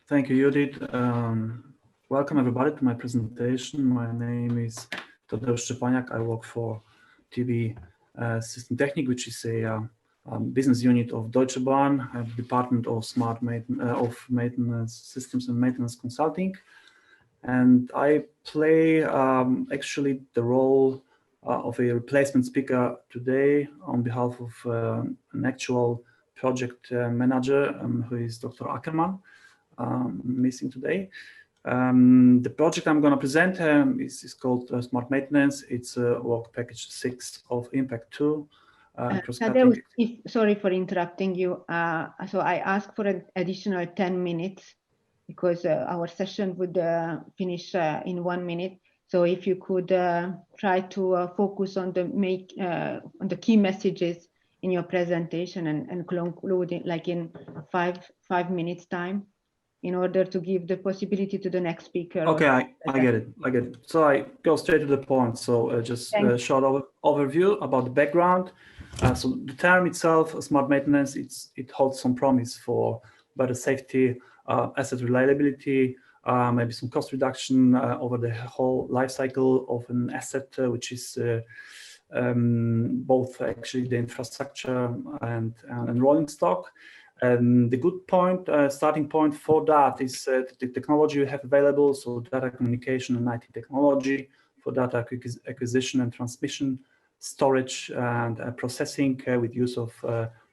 thank you, Judith. Welcome everybody to my presentation. My name is Tadeusz Szczepaniak. I work for TV System Technik, which is a business unit of Deutsche Bahn, a department of smart maintenance systems and maintenance consulting. And I play actually the role of a replacement speaker today on behalf of an actual project manager who is Dr. Ackermann, missing today. The project I'm going to present is called Smart Maintenance. It's work package 6 of Impact 2. Sorry for interrupting you. So I asked for an additional 10 minutes because our session would finish in 1 minute. So if you could try to focus on the key messages in your presentation and conclude it like in five minutes time, in order to give the possibility to the next speaker. Okay, I get it. So I go straight to the point. So just a short overview about the background. So the term itself, smart maintenance, it holds some promise for better safety, asset reliability, maybe some cost reduction over the whole life cycle of an asset, which is both actually the infrastructure and rolling stock. The good point, starting point for that is the technology you have available, so data communication and IT technology for data acquisition and transmission, storage and processing with use of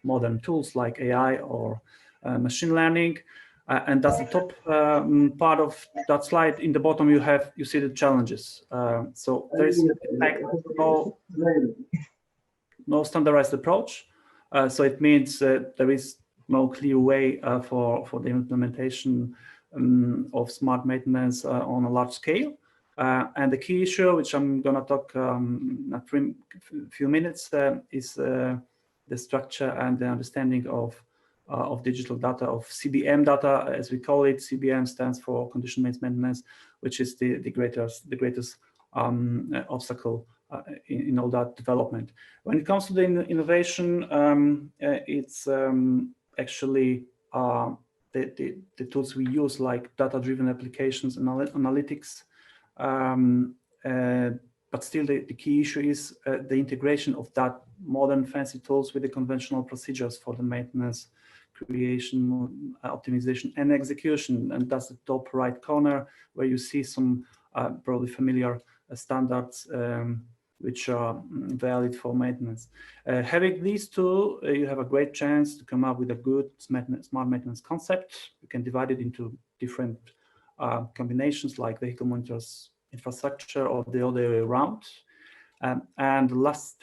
modern tools like AI or machine learning. And that's the top part of that slide. In the bottom, you see the challenges. So there is in fact no standardized approach. So it means there is no clear way for the implementation of smart maintenance on a large scale. And the key issue, which I'm going to talk in a few minutes, is the structure and the understanding of digital data, of CBM data, as we call it. CBM stands for condition-based maintenance, which is the greatest obstacle in all that development. When it comes to the innovation, it's actually the tools we use, like data-driven applications and analytics. But still, the key issue is the integration of that modern fancy tools with the conventional procedures for the maintenance, creation, optimization, and execution. And that's the top right corner, where you see some probably familiar standards which are valid for maintenance. Having these two, you have a great chance to come up with a good smart maintenance concept. You can divide it into different combinations like vehicle monitors, infrastructure, or the other way around. And the last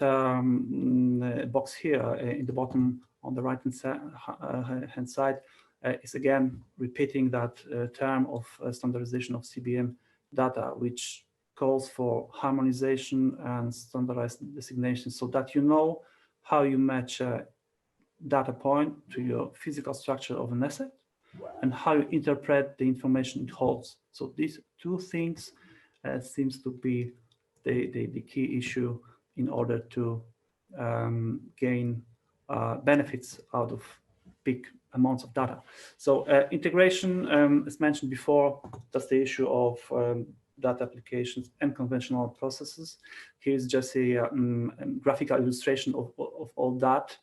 box here in the bottom on the right hand side is again repeating that term of standardization of CBM data, which calls for harmonization and standardized designation so that you know how you match a data point to your physical structure of an asset and how you interpret the information it holds. So these two things seems to be the key issue in order to gain benefits out of big amounts of data. So integration, as mentioned before, that's the issue of data applications and conventional processes. Here's just a graphical illustration of all that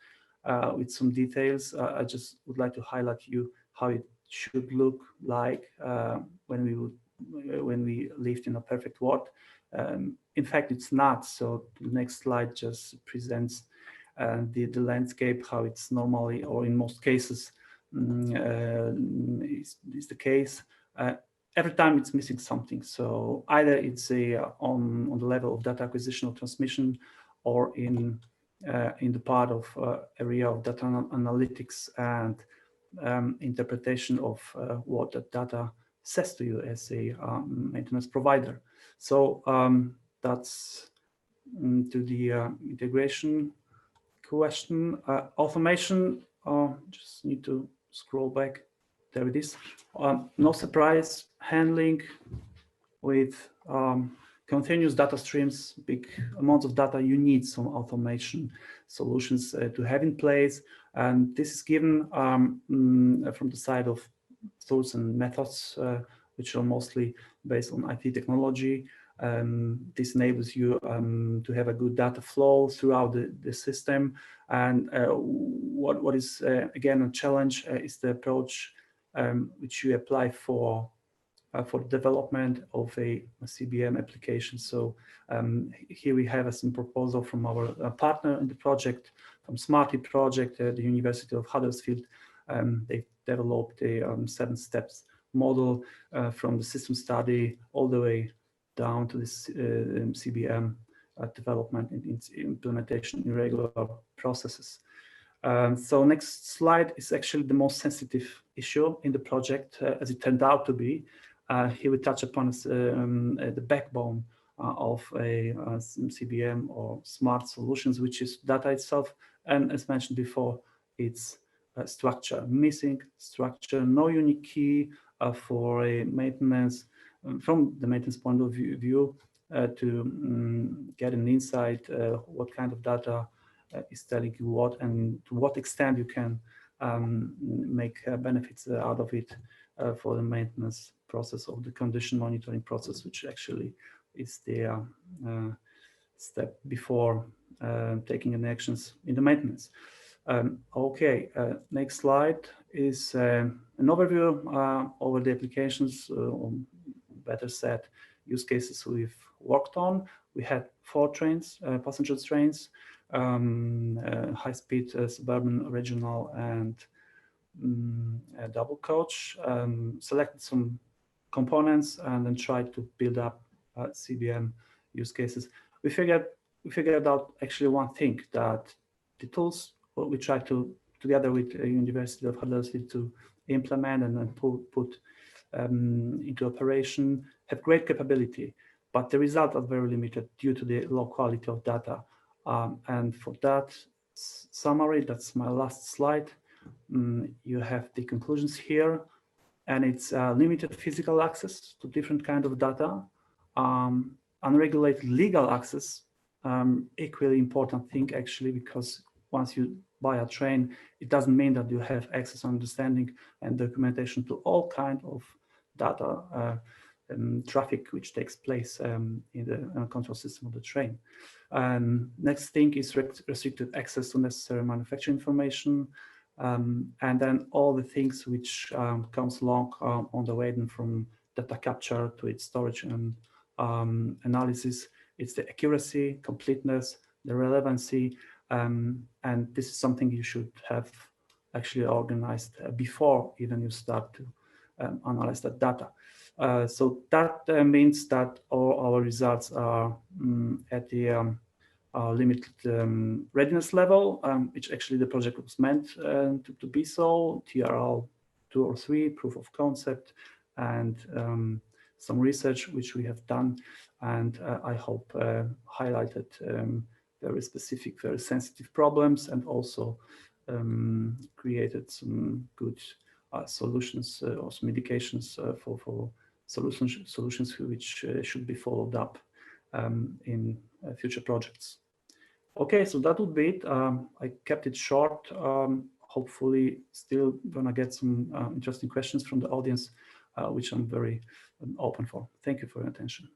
with some details. I just would like to highlight you how it should look like when we lived in a perfect world. In fact, it's not. So the next slide just presents the landscape, how it's normally, or in most cases, is the case. Every time it's missing something. So either it's on the level of data acquisition or transmission, or in the part of area of data analytics and interpretation of what the data says to you as a maintenance provider. So that's to the integration question. Automation, just need to scroll back. There it is. No surprise, handling with continuous data streams, big amounts of data, you need some automation solutions to have in place. And this is given from the side of tools and methods, which are mostly based on IT technology. This enables you to have a good data flow throughout the system. And what is, again, a challenge is the approach which you apply for development of a CBM application. So here we have some proposal from our partner in the project, from Smarty project at the University of Huddersfield. They developed a 7 steps model from the system study all the way down to this CBM development and its implementation in regular processes. So next slide is actually the most sensitive issue in the project, as it turned out to be. Here we touch upon the backbone of a CBM or smart solutions, which is data itself. And as mentioned before, it's structure, missing structure, no unique key for a maintenance, from the maintenance point of view, to get an insight what kind of data is telling you what, and to what extent you can make benefits out of it for the maintenance process of the condition monitoring process, which actually is the step before taking any actions in the maintenance. Okay, next slide is an overview over the applications, or better said, use cases we've worked on. We had 4 trains, passenger trains, high-speed suburban, regional, and double coach. Selected some components and then tried to build up CBM use cases. We figured out actually one thing, that the tools we tried to, together with the University of Huddersfield, to implement and then put into operation, have great capability, but the results are very limited due to the low quality of data. And for that summary, that's my last slide. You have the conclusions here, and it's limited physical access to different kinds of data, unregulated legal access, equally important thing actually, because once you buy a train, it doesn't mean that you have access, understanding, and documentation to all kinds of data traffic which takes place in the control system of the train. Next thing is restricted access to necessary manufacturing information, and then all the things which comes along on the way, from data capture to its storage and analysis, It's the accuracy, completeness, the relevancy, and this is something you should have actually organized before even you start to analyze that data. So that means that all our results are at the limited readiness level, which actually the project was meant to be so, TRL 2 or 3, proof of concept, and some research which we have done, and I hope highlighted very specific, very sensitive problems, and also created some good solutions or some indications for solutions which should be followed up in future projects. Okay, so that would be it. I kept it short. Hopefully still gonna get some interesting questions from the audience, which I'm very open for. Thank you for your attention.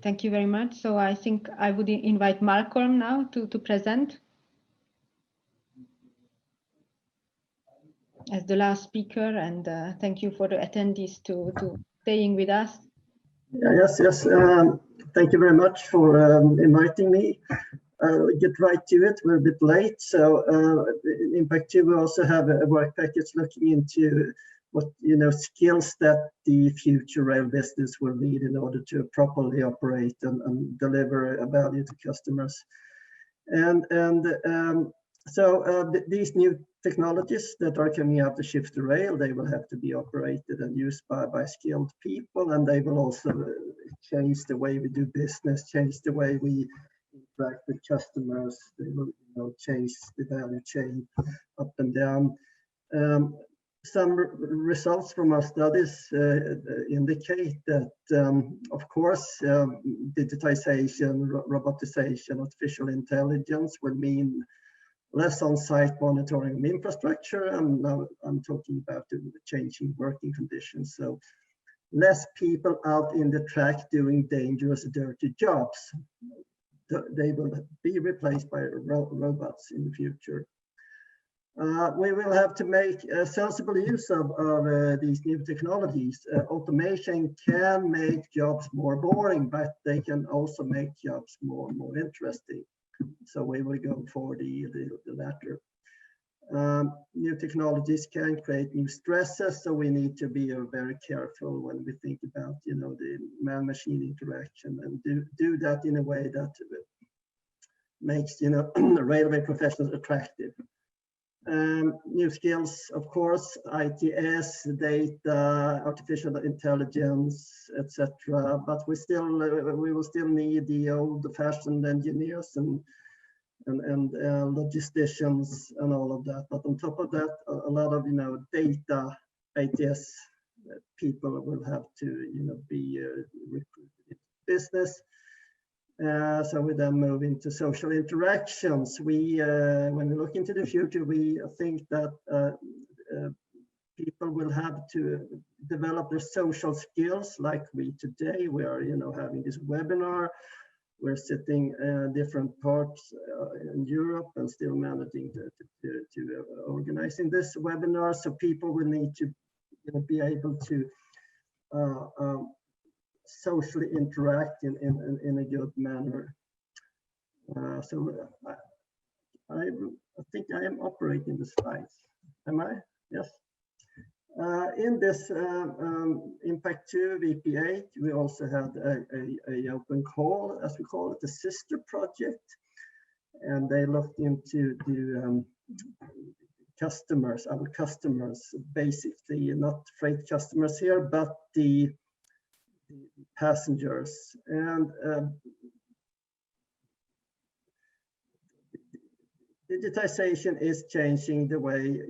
Thank you very much. So I think I would invite Malcolm now to present as the last speaker, and thank you for the attendees to staying with us. Yes. Thank you very much for inviting me. Get right to it. We're a bit late. So in Impact 2, we also have a work package looking into what skills that the future rail business will need in order to properly operate and deliver a value to customers. So these new technologies that are coming out of Shift2Rail, they will have to be operated and used by skilled people, and they will also change the way we do business, change the way we interact with customers. They will change the value chain up and down. Some results from our studies indicate that, of course, digitization, robotization, artificial intelligence will mean less on-site monitoring of infrastructure, and now I'm talking about the changing working conditions. So less people out in the track doing dangerous, dirty jobs. They will be replaced by robots in the future. We will have to make sensible use of these new technologies. Automation can make jobs more boring, but they can also make jobs more interesting. So we will go for the latter. New technologies can create new stresses, so we need to be very careful when we think about the man-machine interaction, and do that in a way that makes railway professionals attractive. New skills, of course, ITS, data, artificial intelligence, etc. But we will still need the old-fashioned engineers and logisticians and all of that. But on top of that, a lot of data ITS people will have to be recruited into business. So we then move into social interactions. When we look into the future, we think that people will have to develop their social skills like we today. We are having this webinar. We're sitting different parts in Europe and still managing to organizing this webinar. So people will need to be able to socially interact in a good manner. So I think I am operating the slides. Am I? Yes. In this Impact 2 VP8, we also had a open call, as we call it, the sister project, and they looked into the customers, our customers, basically not freight customers here, but the passengers. And digitization is changing the way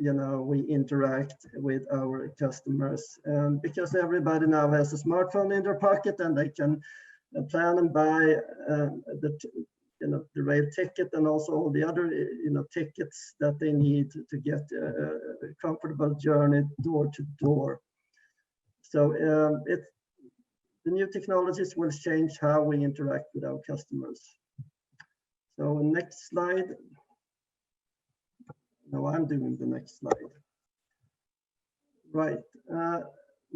we interact with our customers, because everybody now has a smartphone in their pocket, and they can plan and buy the rail ticket and also all the other tickets that they need to get a comfortable journey door to door. So the new technologies will change how we interact with our customers. So next slide. No, I'm doing the next slide. Right.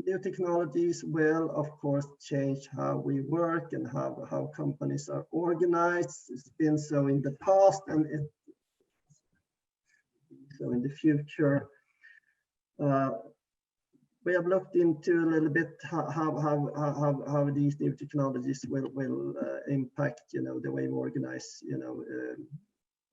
New technologies will, of course, change how we work and how companies are organized. It's been so in the past, and so in the future. We have looked into a little bit how these new technologies will impact, the way we organize,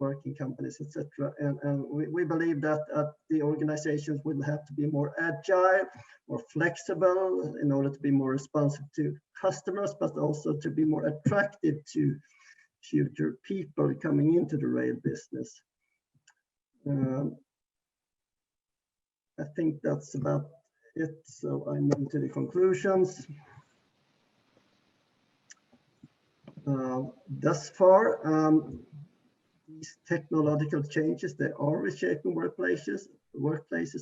working companies, etc. And we believe that the organizations will have to be more agile, more flexible in order to be more responsive to customers, but also to be more attractive to future people coming into the rail business. I think that's about it. So I move to the conclusions. Thus far, these technological changes, they are reshaping workplaces,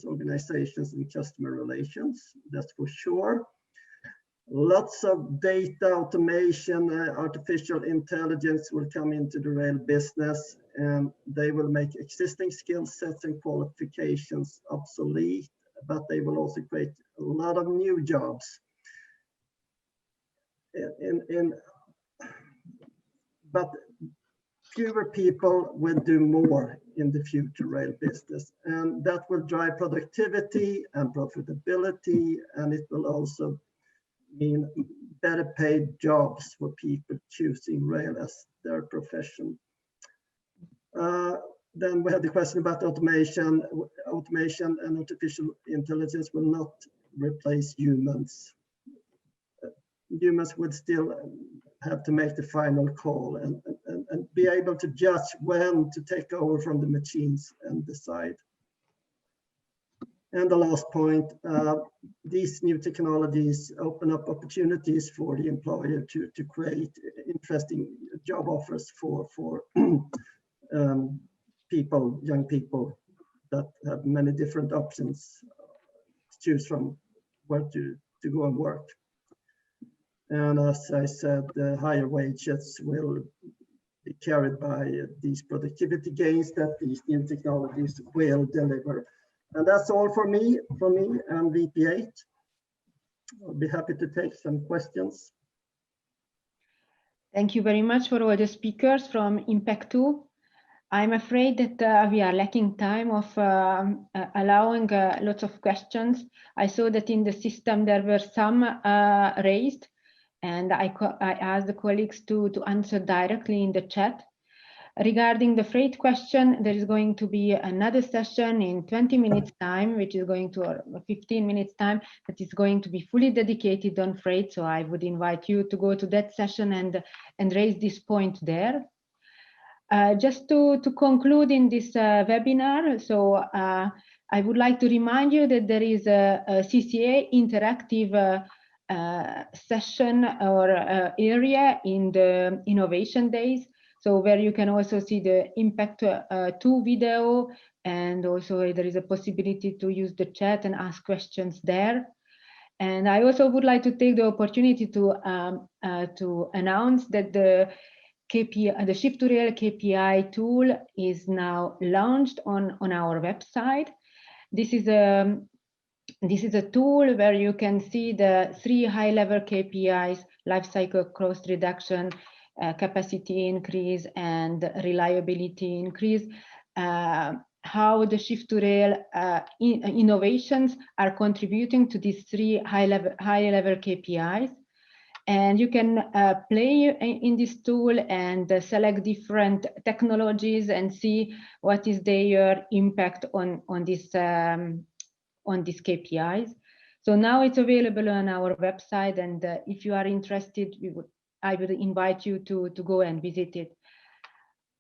organizations, and customer relations. That's for sure. Lots of data automation, artificial intelligence will come into the rail business, and they will make existing skill sets and qualifications obsolete, but they will also create a lot of new jobs. But fewer people will do more in the future rail business, and that will drive productivity and profitability, and it will also mean better paid jobs for people choosing rail as their profession. Then we have the question about automation. Automation and artificial intelligence will not replace humans. Humans would still have to make the final call and be able to judge when to take over from the machines and decide. And the last point, these new technologies open up opportunities for the employer to create interesting job offers for people, young people that have many different options to choose from where to go and work. And as I said, the higher wages will be carried by these productivity gains that these new technologies will deliver. And that's all for me and VP8. I'll be happy to take some questions. Thank you very much for all the speakers from Impact 2. I'm afraid that we are lacking time of allowing lots of questions. I saw that in the system there were some raised, and I asked the colleagues to answer directly in the chat. Regarding the freight question, there is going to be another session in 20 minutes time, which is going to, or 15 minutes time, that is going to be fully dedicated on freight. So I would invite you to go to that session and raise this point there. Just to conclude in this webinar, so I would like to remind you that there is a CCA interactive session or area in the Innovation Days. So where you can also see the Impact 2 video, and also there is a possibility to use the chat and ask questions there. And I also would like to take the opportunity to announce that the KPI, the Shift2Rail KPI tool is now launched on our website. This is a tool where you can see the 3 high-level KPIs: lifecycle cost reduction, capacity increase, and reliability increase. How the Shift2Rail innovations are contributing to these 3 high-level KPIs. And you can play in this tool and select different technologies and see what is their impact on these KPIs. So now it's available on our website, and if you are interested, I would invite you to go and visit it.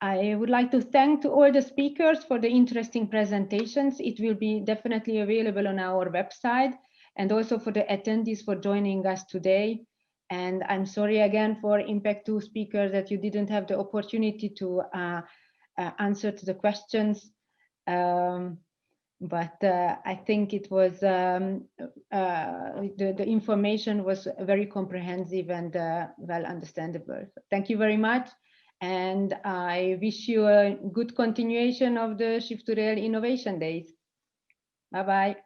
I would like to thank all the speakers for the interesting presentations. It will be definitely available on our website, and also for the attendees for joining us today. And I'm sorry again for Impact 2 speakers that you didn't have the opportunity to answer to the questions. But I think it was the information was very comprehensive and well understandable. Thank you very much, and I wish you a good continuation of the Shift2Rail Innovation Days. Bye bye.